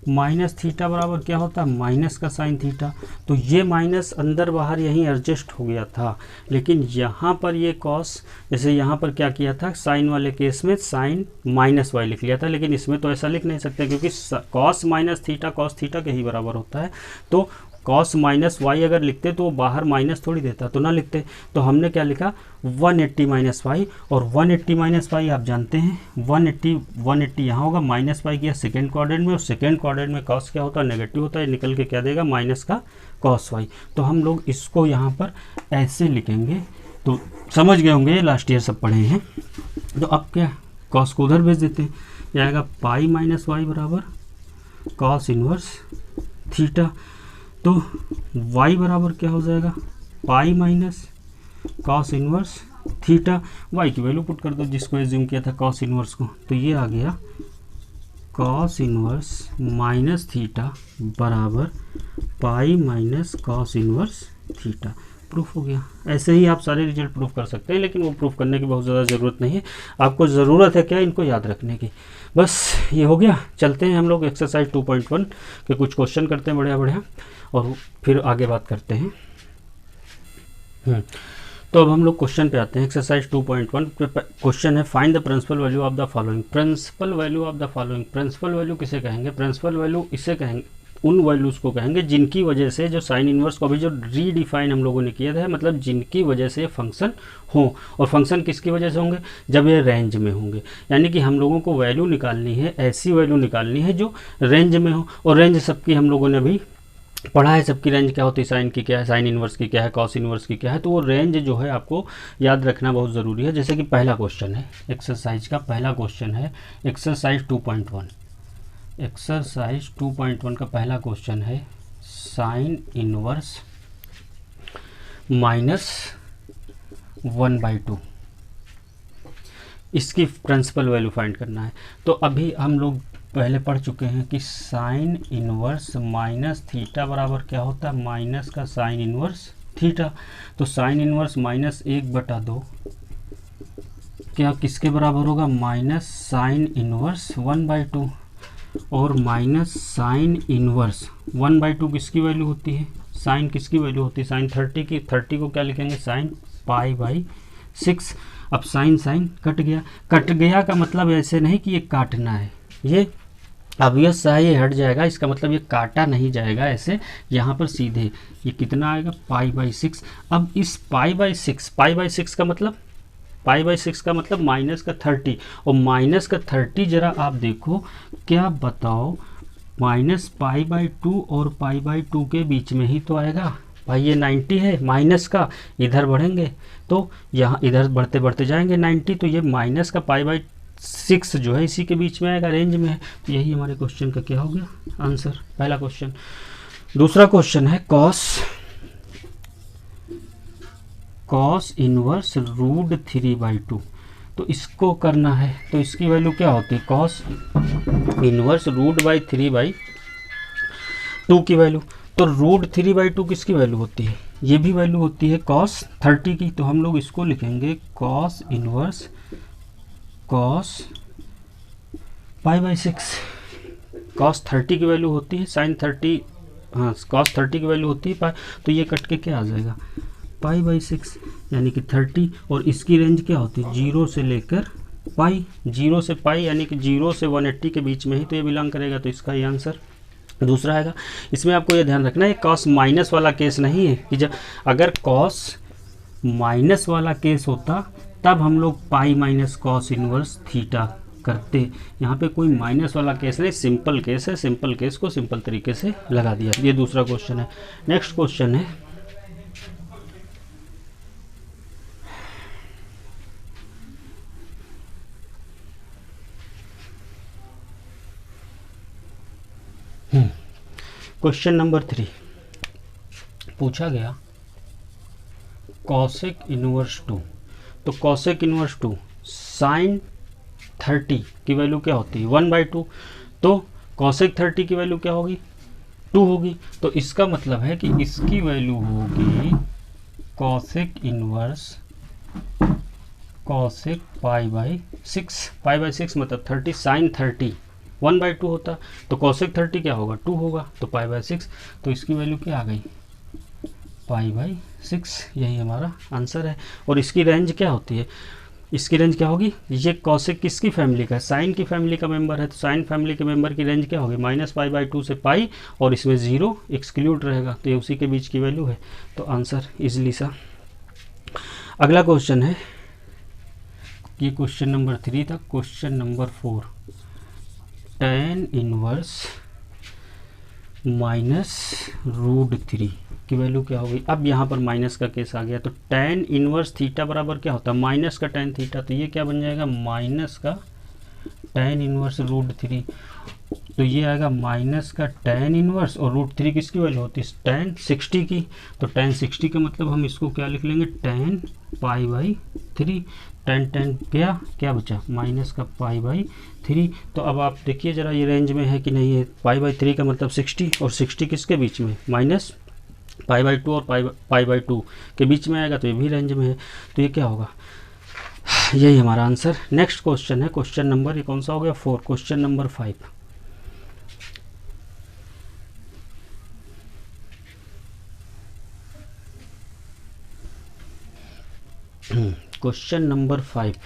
माइनस थीटा बराबर क्या होता है, माइनस का साइन थीटा। तो ये माइनस अंदर बाहर यहीं एडजस्ट हो गया था, लेकिन यहाँ पर ये कॉस, जैसे यहाँ पर क्या किया था, साइन वाले केस में साइन माइनस वाई लिख लिया था, लेकिन इसमें तो ऐसा लिख नहीं सकते, क्योंकि cos minus theta cos theta के ही बराबर होता है। तो कॉस माइनस वाई अगर लिखते तो वो बाहर माइनस थोड़ी देता, तो ना लिखते। तो हमने क्या लिखा, 180 माइनस वाई, और 180 माइनस वाई आप जानते हैं 180 यहाँ होगा, माइनस वाई किया सेकेंड क्वाड्रेंट में, और सेकेंड क्वाड्रेंट में कॉस क्या होता है, नेगेटिव होता है, निकल के क्या देगा, माइनस का कॉस वाई। तो हम लोग इसको यहाँ पर ऐसे लिखेंगे। तो समझ गए होंगे, लास्ट ईयर सब पढ़े हैं। तो अब क्या, कॉस को उधर भेज देते हैं, यह आएगा पाई माइनस वाई बराबर कॉस इनवर्स थीटा। तो y बराबर क्या हो जाएगा, पाई minus cos inverse theta. y की वैल्यू पुट कर दो, जिसको एज्यूम किया था कॉस इनवर्स को, तो ये आ गया कॉस इनवर्स माइनस थीटा बराबर पाई minus cos inverse theta. Proof हो गया। ऐसे ही आप सारे रिजल्ट प्रूफ कर सकते हैं, लेकिन वो प्रूफ करने की बहुत ज़्यादा ज़रूरत नहीं है। आपको ज़रूरत है क्या, इनको याद रखने की। बस ये हो गया। चलते हैं हम लोग एक्सरसाइज 2.1 के कुछ क्वेश्चन करते हैं बढ़िया बढ़िया, और फिर आगे बात करते हैं। तो अब हम लोग क्वेश्चन पे आते हैं। एक्सरसाइज 2.1 क्वेश्चन है, find the principal value of the following. Principal value of the following, principal value किसे कहेंगे, प्रिंसिपल वैल्यू इसे कहेंगे, उन वैल्यूज़ को कहेंगे जिनकी वजह से जो साइन इनवर्स को अभी जो रीडिफाइन हम लोगों ने किया था, मतलब जिनकी वजह से फंक्शन हो। और फंक्शन किसकी वजह से होंगे, जब ये रेंज में होंगे। यानी कि हम लोगों को वैल्यू निकालनी है, ऐसी वैल्यू निकालनी है जो रेंज में हो। और रेंज सबकी हम लोगों ने अभी पढ़ा है, सबकी रेंज क्या होती है, साइन की क्या है, साइन इनवर्स की क्या है, कॉस इनवर्स की क्या है। तो वो रेंज जो है आपको याद रखना बहुत ज़रूरी है। जैसे कि पहला क्वेश्चन है, एक्सरसाइज का पहला क्वेश्चन है, एक्सरसाइज 2.1। एक्सरसाइज 2.1 का पहला क्वेश्चन है, साइन इनवर्स -1/2, इसकी प्रिंसिपल वैल्यू फाइंड करना है। तो अभी हम लोग पहले पढ़ चुके हैं कि साइन इनवर्स माइनस थीटा बराबर क्या होता है, माइनस का साइन इनवर्स थीटा। तो साइन इनवर्स -1/2 क्या किसके बराबर होगा, माइनस साइन इनवर्स 1/2 और माइनस साइन इनवर्स 1/2 किसकी वैल्यू होती है, साइन किसकी वैल्यू होती है, साइन 30 की। 30 को क्या लिखेंगे, साइन π/6। अब साइन साइन कट गया, कट गया का मतलब ऐसे नहीं कि ये काटना है, ये ऑब्वियस है ये हट जाएगा, इसका मतलब ये काटा नहीं जाएगा ऐसे, यहाँ पर सीधे ये कितना आएगा π/6। अब इस π/6 का मतलब π/6 का मतलब माइनस का 30, और माइनस का 30 जरा आप देखो, क्या बताओ, -π/2 और π/2 के बीच में ही तो आएगा भाई, ये 90 है माइनस का, इधर बढ़ेंगे तो यहाँ इधर बढ़ते बढ़ते जाएंगे 90, तो ये माइनस का π/6 जो है इसी के बीच में आएगा, रेंज में है। तो यही हमारे क्वेश्चन का क्या हो गया आंसर, पहला क्वेश्चन। दूसरा क्वेश्चन है कॉस इनवर्स √3/2। तो इसको करना है, तो इसकी वैल्यू क्या होती है, कॉस इनवर्स √3/2 की वैल्यू। तो √3/2 किसकी वैल्यू होती है, ये भी वैल्यू होती है cos 30 की। तो हम लोग इसको लिखेंगे cos इनवर्स cos π/6। cos 30 की वैल्यू होती है sin 30, हाँ cos 30 की वैल्यू होती है पाई, तो ये कट के क्या आ जाएगा π/6 यानी कि 30, और इसकी रेंज क्या होती है 0 से लेकर पाई, 0 से पाई यानी कि 0 से 180 के बीच में ही तो ये बिलोंग करेगा, तो इसका ही आंसर दूसरा आएगा। इसमें आपको ये ध्यान रखना है कॉस माइनस वाला केस नहीं है, कि जब अगर कॉस माइनस वाला केस होता तब हम लोग पाई माइनस कॉस इनवर्स थीटा करते, यहाँ पे कोई माइनस वाला केस नहीं, सिंपल केस है, सिंपल केस को सिंपल तरीके से लगा दिया। ये दूसरा क्वेश्चन है। नेक्स्ट क्वेश्चन है क्वेश्चन नंबर 3 पूछा गया कॉसेक इनवर्स 2। तो कॉसेक इनवर्स 2 साइन 30 की वैल्यू क्या होती है 1/2, तो कॉसेक 30 की वैल्यू क्या होगी 2 होगी। तो इसका मतलब है कि इसकी वैल्यू होगी कॉसेक इनवर्स कॉसेक π/6 मतलब 30 साइन 30 1/2 होता, तो कॉसेक 30 क्या होगा 2 होगा, तो π/6, तो इसकी वैल्यू क्या आ गई π/6। यही हमारा आंसर है। और इसकी रेंज क्या होती है, इसकी रेंज क्या होगी, ये कॉसेक किसकी फैमिली का है, साइन की फैमिली का मेंबर है, तो साइन फैमिली के मेंबर की रेंज क्या होगी -π/2 से पाई, और इसमें 0 एक्सक्लूड रहेगा, तो ये उसी के बीच की वैल्यू है, तो आंसर इजली सा। अगला क्वेश्चन है, ये क्वेश्चन नंबर 3 था। क्वेश्चन नंबर 4 tan इनवर्स -√3 की वैल्यू क्या होगी। अब यहाँ पर माइनस का केस आ गया, तो tan इनवर्स थीटा बराबर क्या होता है माइनस का tan थीटा, तो ये क्या बन जाएगा माइनस का tan इनवर्स √3, तो ये आएगा माइनस का tan इनवर्स, और √3 किसकी वैल्यू होती है tan 60 की, तो tan 60 का मतलब हम इसको क्या लिख लेंगे tan π/3, tan क्या बचा माइनस का π/3। तो अब आप देखिए जरा ये रेंज में है कि नहीं है, π/3 का मतलब 60, और 60 किसके बीच में -π/2 और π/2 के बीच में आएगा, तो ये भी रेंज में है, तो ये क्या होगा, यही हमारा आंसर। नेक्स्ट क्वेश्चन है क्वेश्चन नंबर, ये कौन सा हो गया 4, question number 5। Question number 5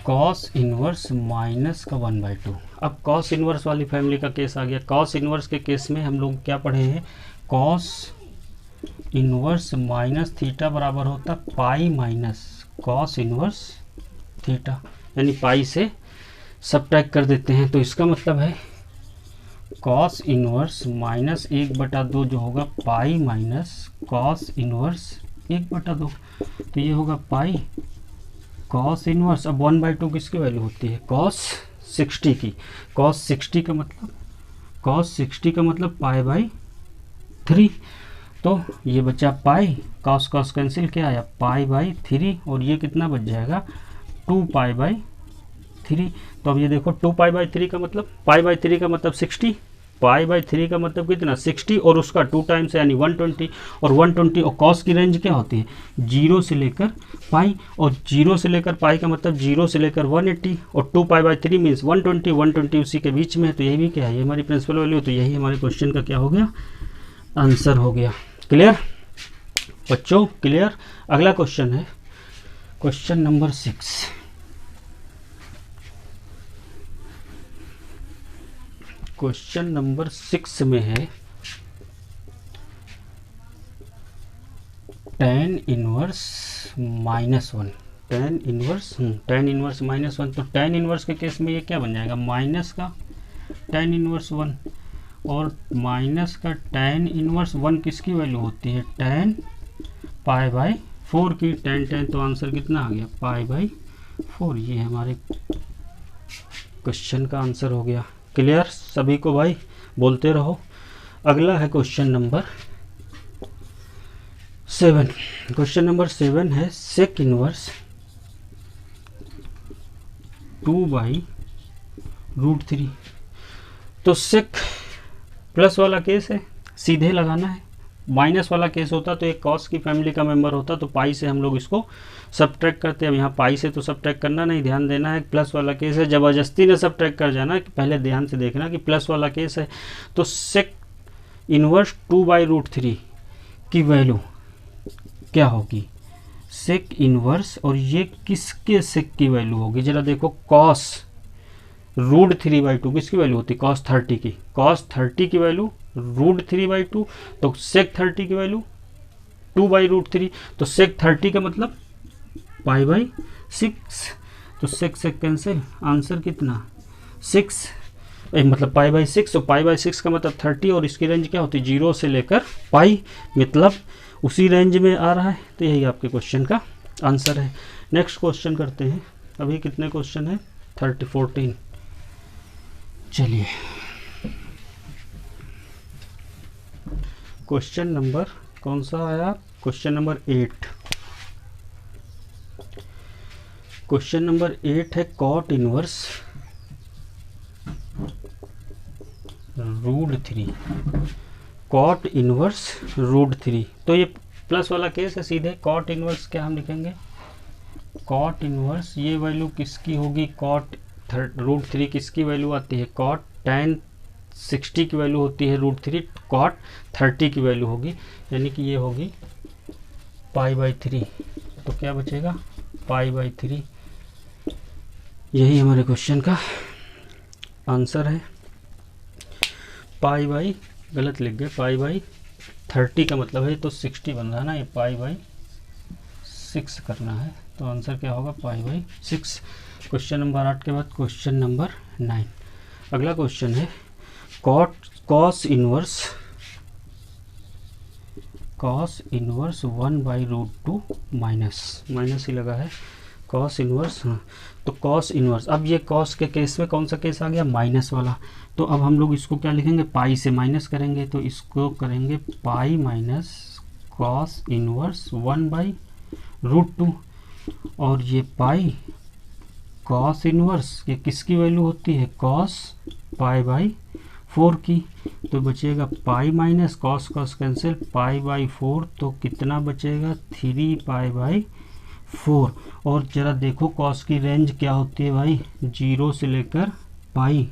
cos inverse minus का 1/2। अब कॉस इनवर्स वाली फैमिली का केस आ गया। कॉस इनवर्स के केस में हम लोग क्या पढ़े हैं, कॉस इनवर्स माइनस थीटा बराबर होता पाई माइनस कॉस इनवर्स थीटा, यानी पाई से सबट्रैक्ट कर देते हैं, तो इसका मतलब है कॉस इनवर्स -1/2 जो होगा पाई माइनस कॉस इनवर्स 1/2, तो ये होगा पाई कॉस इनवर्स। अब 1/2 किसकी वैल्यू होती है कॉस 60 की, कॉस 60 का मतलब π/3, तो ये बचा पाई, कॉस कॉस कैंसिल क्या आया π/3, और ये कितना बच जाएगा 2π/3। तो अब ये देखो 2π/3 का मतलब π/3 का मतलब 60, π/3 का मतलब कितना 60 और उसका 2 टाइम्स यानी 120 और 120 और कॉस की रेंज क्या होती है 0 से लेकर पाई और 0 से लेकर पाई का मतलब 0 से लेकर 180 और 2π/3 मीन्स 120 120 उसी के बीच में है। तो यही भी क्या है ये हमारी प्रिंसिपल वैल्यू। तो यही हमारे क्वेश्चन का क्या हो गया आंसर हो गया। क्लियर बच्चों क्लियर। अगला क्वेश्चन है क्वेश्चन नंबर 6। क्वेश्चन नंबर 6 में है tan इनवर्स -1 tan इनवर्स -1। तो tan इनवर्स के केस में ये क्या बन जाएगा माइनस का tan इनवर्स 1 और माइनस का tan इनवर्स 1 किसकी वैल्यू होती है tan π/4 की। tan तो आंसर कितना आ गया π/4। ये हमारे क्वेश्चन का आंसर हो गया। क्लियर सभी को भाई बोलते रहो। अगला है क्वेश्चन नंबर 7। क्वेश्चन नंबर 7 है sec इनवर्स 2/√3। तो sec प्लस वाला केस है सीधे लगाना है, माइनस वाला केस होता तो एक कॉस की फैमिली का मेंबर होता तो पाई से हम लोग इसको सब्ट्रैक्ट करते हैं। अब यहाँ पाई से तो सब्ट्रैक्ट करना नहीं, ध्यान देना है प्लस वाला केस है, ज़बरदस्ती ने सब्ट्रैक्ट कर जाना कि पहले ध्यान से देखना कि प्लस वाला केस है। तो सेक इनवर्स 2/√3 की वैल्यू क्या होगी सेक इनवर्स, और ये किसके सेक की वैल्यू होगी जरा देखो कॉस √3/2 किसकी वैल्यू होती है cos 30 की। cos 30 की वैल्यू √3/2 तो sec 30 की वैल्यू 2/√3। तो sec 30 का मतलब π/6। तो sec कैंसिल, आंसर कितना 6 मतलब π/6। तो π/6 का मतलब 30 और इसकी रेंज क्या होती है 0 से लेकर पाई, मतलब उसी रेंज में आ रहा है। तो यही आपके क्वेश्चन का आंसर है। नेक्स्ट क्वेश्चन करते हैं। अभी कितने क्वेश्चन है 14। चलिए क्वेश्चन नंबर कौन सा आया क्वेश्चन नंबर 8। क्वेश्चन नंबर 8 है cot इनवर्स √3 cot इनवर्स √3। तो ये प्लस वाला केस है सीधे cot इनवर्स क्या हम लिखेंगे cot इनवर्स ये वैल्यू किसकी होगी cot √3 किसकी वैल्यू आती है cot tan 60 की वैल्यू होती है √3 cot 30 की वैल्यू होगी यानी कि ये होगी π/3। तो क्या बचेगा π/3। यही हमारे क्वेश्चन का आंसर है। गलत लिख गए π/30 का मतलब है तो 60 बन रहा है ना, ये π/6 करना है। तो आंसर क्या होगा π/6। क्वेश्चन नंबर 8 के बाद क्वेश्चन नंबर 9। अगला क्वेश्चन है cos इनवर्स 1/√2 माइनस ही लगा है cos इनवर्स। हाँ तो cos इनवर्स, अब ये cos के केस में कौन सा केस आ गया माइनस वाला। तो अब हम लोग इसको क्या लिखेंगे पाई से माइनस करेंगे, तो इसको करेंगे पाई माइनस cos इनवर्स 1/√2 और ये पाई cos इनवर्स ये किसकी वैल्यू होती है cos π/4 की। तो बचेगा पाई माइनस cos कैंसिल π/4 तो कितना बचेगा 3π/4। और जरा देखो cos की रेंज क्या होती है भाई 0 से लेकर पाई,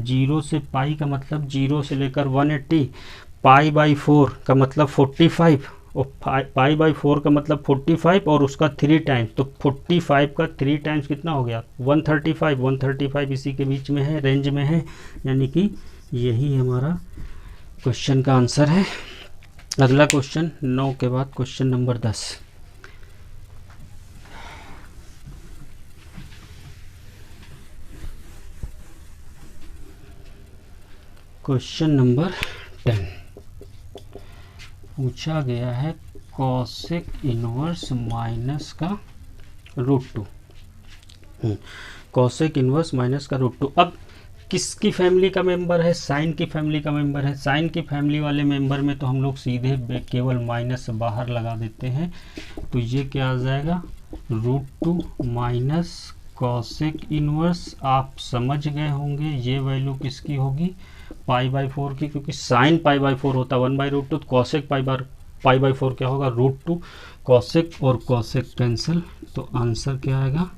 0 से पाई का मतलब 0 से लेकर 180, π/4 का मतलब 45 और π/4 का मतलब 45 और उसका 3 टाइम्स। तो 45 का 3 टाइम्स कितना हो गया 135 इसी के बीच में है रेंज में है, यानी कि यही हमारा क्वेश्चन का आंसर है। अगला क्वेश्चन 9 के बाद क्वेश्चन नंबर 10। क्वेश्चन नंबर 10 पूछा गया है कॉसेक इनवर्स माइनस का √2। कॉसेक इनवर्स माइनस का √2 अब किसकी फैमिली का मेंबर है साइन की फैमिली का मेंबर है। साइन की फैमिली वाले मेंबर में तो हम लोग सीधे केवल माइनस बाहर लगा देते हैं, तो ये क्या आ जाएगा √2 माइनस कॉसेक इनवर्स। आप समझ गए होंगे ये वैल्यू किसकी होगी π/4 की, क्योंकि साइन π/4 होता है 1/√2, तो कॉसेक π/4 क्या होगा √2। कॉसेक और कॉसेक कैंसिल, तो आंसर क्या आएगा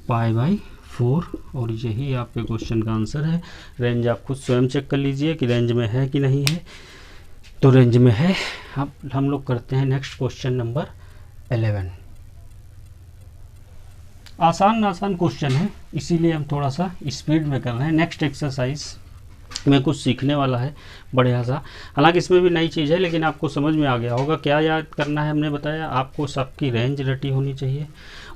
π/4, और यही आपके क्वेश्चन का आंसर है। रेंज आप खुद स्वयं चेक कर लीजिए कि रेंज में है कि नहीं है, तो रेंज में है। अब हम लोग करते हैं नेक्स्ट क्वेश्चन नंबर 11। आसान क्वेश्चन है, इसीलिए हम थोड़ा सा स्पीड में कर रहे हैं। नेक्स्ट एक्सरसाइज में कुछ सीखने वाला है बढ़िया सा, हालांकि इसमें भी नई चीज़ है, लेकिन आपको समझ में आ गया होगा। क्या याद करना है, हमने बताया आपको सबकी रेंज रटी होनी चाहिए,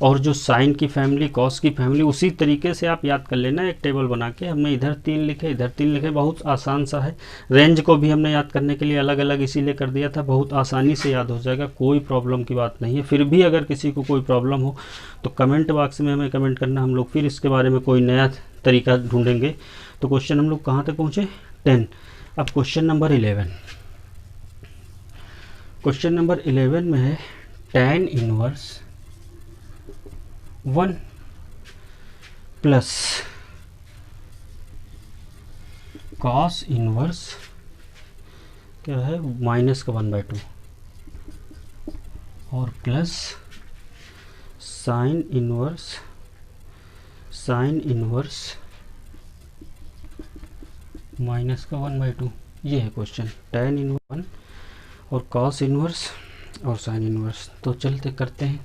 और जो साइन की फैमिली, कॉस की फैमिली, उसी तरीके से आप याद कर लेना। एक टेबल बना के हमने इधर 3 लिखे, इधर 3 लिखे, बहुत आसान सा है। रेंज को भी हमने याद करने के लिए अलग अलग इसीलिए कर दिया था, बहुत आसानी से याद हो जाएगा, कोई प्रॉब्लम की बात नहीं है। फिर भी अगर किसी को कोई प्रॉब्लम हो तो कमेंट बॉक्स में हमें कमेंट करना, हम लोग फिर इसके बारे में कोई नया तरीका ढूंढेंगे। तो क्वेश्चन हम लोग कहाँ तक पहुँचे 10। अब क्वेश्चन नंबर 11। क्वेश्चन नंबर 11 में है tan inverse 1 plus cos inverse क्या है माइनस का 1/2 और प्लस साइन इनवर्स माइनस का 1/2। ये है क्वेश्चन, tan इनवर्स 1 और cos इनवर्स और साइन इनवर्स। तो चलते करते हैं।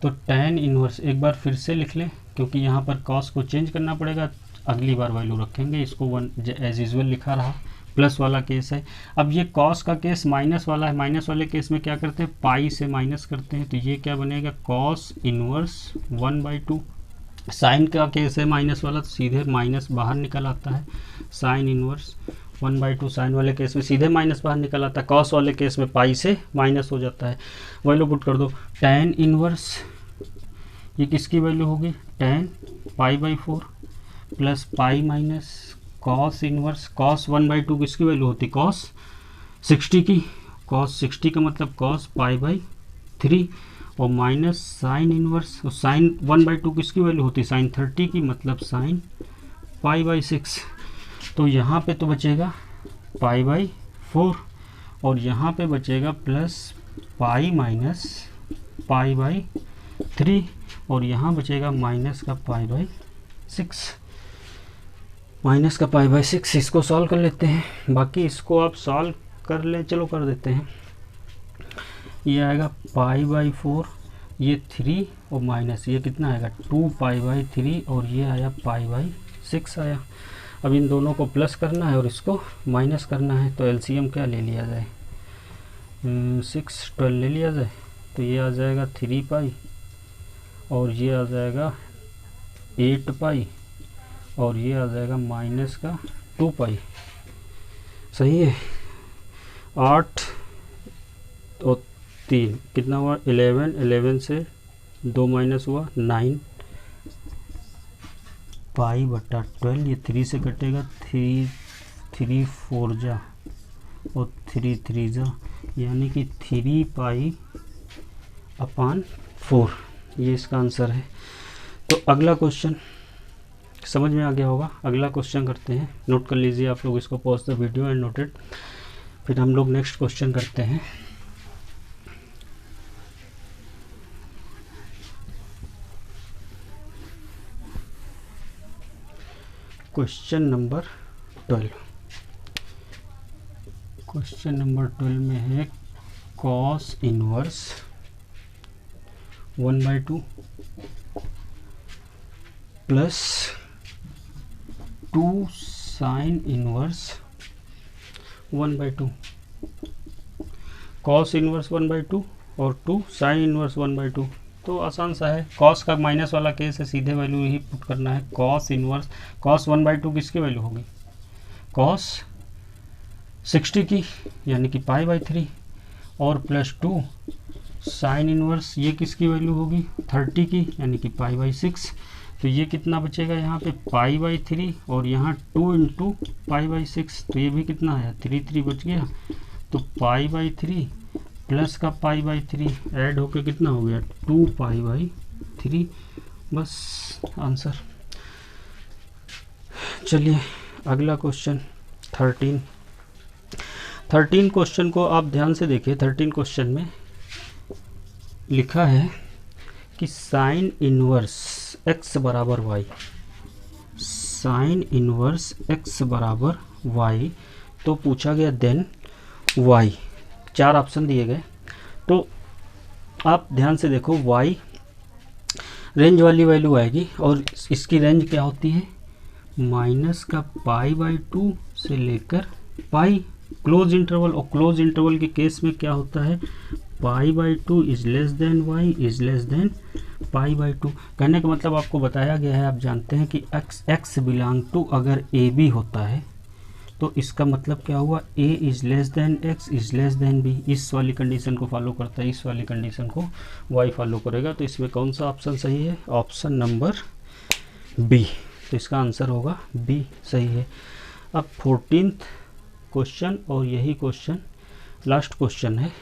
तो tan इनवर्स एक बार फिर से लिख लें, क्योंकि यहाँ पर cos को चेंज करना पड़ेगा, अगली बार वैल्यू रखेंगे। इसको 1 एज यूजुअल लिखा रहा, प्लस वाला केस है। अब ये cos का केस माइनस वाला है, माइनस वाले केस में क्या करते हैं पाई से माइनस करते हैं, तो ये क्या बनेगा cos इनवर्स 1/2। साइन का केस है माइनस वाला, तो सीधे माइनस बाहर निकल आता है, साइन इनवर्स 1/2। साइन वाले केस में सीधे माइनस बाहर निकल आता है, कॉस वाले केस में पाई से माइनस हो जाता है। वैल्यू पुट कर दो, tan इनवर्स ये किसकी वैल्यू होगी tan π/4 plus pi minus cos inverse, cos 1/2 किसकी वैल्यू होती cos 60 की, cos 60 का मतलब cos π/3 और माइनस साइन इनवर्स, और साइन 1/2 किसकी वैल्यू होती साइन 30 की, मतलब साइन π/6। तो यहाँ पे तो बचेगा π/4 और यहाँ पे बचेगा प्लस पाई माइनस π/3 और यहाँ बचेगा माइनस का π/6, माइनस का π/6। इसको सॉल्व कर लेते हैं, बाकी इसको आप सॉल्व कर लें, चलो कर देते हैं। ये आएगा π/4, ये 3 और माइनस ये कितना आएगा 2π/3 और ये आया π/6 आया। अब इन दोनों को प्लस करना है और इसको माइनस करना है, तो एलसीएम क्या ले लिया जाए 6 12 ले लिया जाए, तो ये आ जाएगा 3π और ये आ जाएगा 8π और ये आ जाएगा माइनस का 2π। सही है। 8 और 3 कितना हुआ 11, 11 से 2 माइनस हुआ 9 π/12। ये 3 से कटेगा 3 4 जा और 3 3 जा, यानी कि 3π/4। ये इसका आंसर है। तो अगला क्वेश्चन समझ में आ गया होगा, अगला क्वेश्चन करते हैं। नोट कर लीजिए आप लोग इसको, pause the video and note it. फिर हम लोग नेक्स्ट क्वेश्चन करते हैं। Question number 12। क्वेश्चन नंबर 12 में है cos inverse 1/2 plus 2 sine inverse 1/2। cos inverse 1/2 और 2 साइन इनवर्स 1/2। तो आसान सा है, cos का माइनस वाला केस है, सीधे वैल्यू यही पुट करना है। cos इनवर्स cos 1/2 किसकी वैल्यू होगी cos 60 की, यानी कि π/3 और प्लस 2 साइन इनवर्स ये किसकी वैल्यू होगी 30 की, यानी कि π/6। तो ये कितना बचेगा यहाँ पे π/3 और यहाँ 2 इंटू π/6, तो ये भी कितना आया 3 3 बच गया। तो π/3 प्लस का π/3 ऐड होके कितना हो गया 2π/3। बस आंसर। चलिए अगला क्वेश्चन 13 क्वेश्चन को आप ध्यान से देखिए। 13 क्वेश्चन में लिखा है कि साइन इनवर्स x बराबर y, साइन इनवर्स x बराबर y, तो पूछा गया देन y, 4 ऑप्शन दिए गए। तो आप ध्यान से देखो, y रेंज वाली वैल्यू आएगी और इसकी रेंज क्या होती है, माइनस का π/2 से लेकर पाई, क्लोज इंटरवल। और क्लोज इंटरवल के केस में क्या होता है, π/2 is less than y is less than π/2। कहने का मतलब आपको बताया गया है, आप जानते हैं कि x बिलोंग टू अगर a b होता है तो इसका मतलब क्या हुआ, a is less then x is less then b। इस वाली कंडीशन को फॉलो करता है, इस वाली कंडीशन को y फॉलो करेगा। तो इसमें कौन सा ऑप्शन सही है, ऑप्शन नंबर b। तो इसका आंसर होगा b सही है। अब 14th क्वेश्चन, और यही क्वेश्चन लास्ट क्वेश्चन है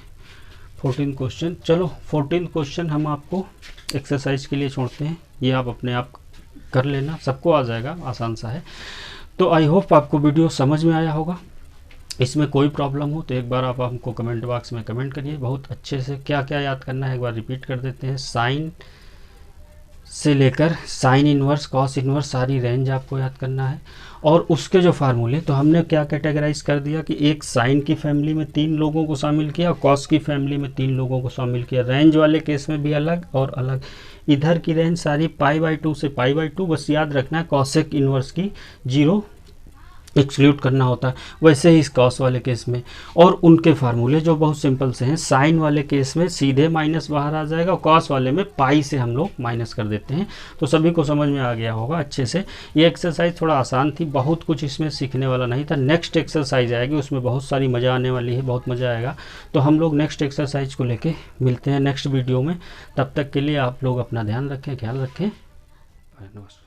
14 क्वेश्चन। चलो 14 क्वेश्चन हम आपको एक्सरसाइज के लिए छोड़ते हैं, ये आप अपने आप कर लेना, सबको आ जाएगा, आसान सा है। तो आई होप आपको वीडियो समझ में आया होगा। इसमें कोई प्रॉब्लम हो तो एक बार आप हमको कमेंट बॉक्स में कमेंट करिए। बहुत अच्छे से क्या क्या याद करना है एक बार रिपीट कर देते हैं। साइन से लेकर साइन इनवर्स, कॉस इनवर्स, सारी रेंज आपको याद करना है। और उसके जो फार्मूले, तो हमने क्या कैटेगराइज कर दिया कि एक साइन की फैमिली में 3 लोगों को शामिल किया, कॉस की फैमिली में 3 लोगों को शामिल किया। रेंज वाले केस में भी अलग और अलग। इधर की रेंज सारी π/2 से π/2, बस याद रखना है कॉसेक इनवर्स की 0 एक्सक्लूड करना होता है। वैसे ही इस कॉस वाले केस में, और उनके फार्मूले जो बहुत सिंपल से हैं। साइन वाले केस में सीधे माइनस बाहर आ जाएगा, और कॉस वाले में पाई से हम लोग माइनस कर देते हैं। तो सभी को समझ में आ गया होगा अच्छे से। ये एक्सरसाइज थोड़ा आसान थी, बहुत कुछ इसमें सीखने वाला नहीं था। नेक्स्ट एक्सरसाइज आएगी, उसमें बहुत सारी मज़ा आने वाली है, बहुत मज़ा आएगा। तो हम लोग नेक्स्ट एक्सरसाइज को लेके मिलते हैं नेक्स्ट वीडियो में। तब तक के लिए आप लोग अपना ध्यान रखें, ख्याल रखें। नमस्कार।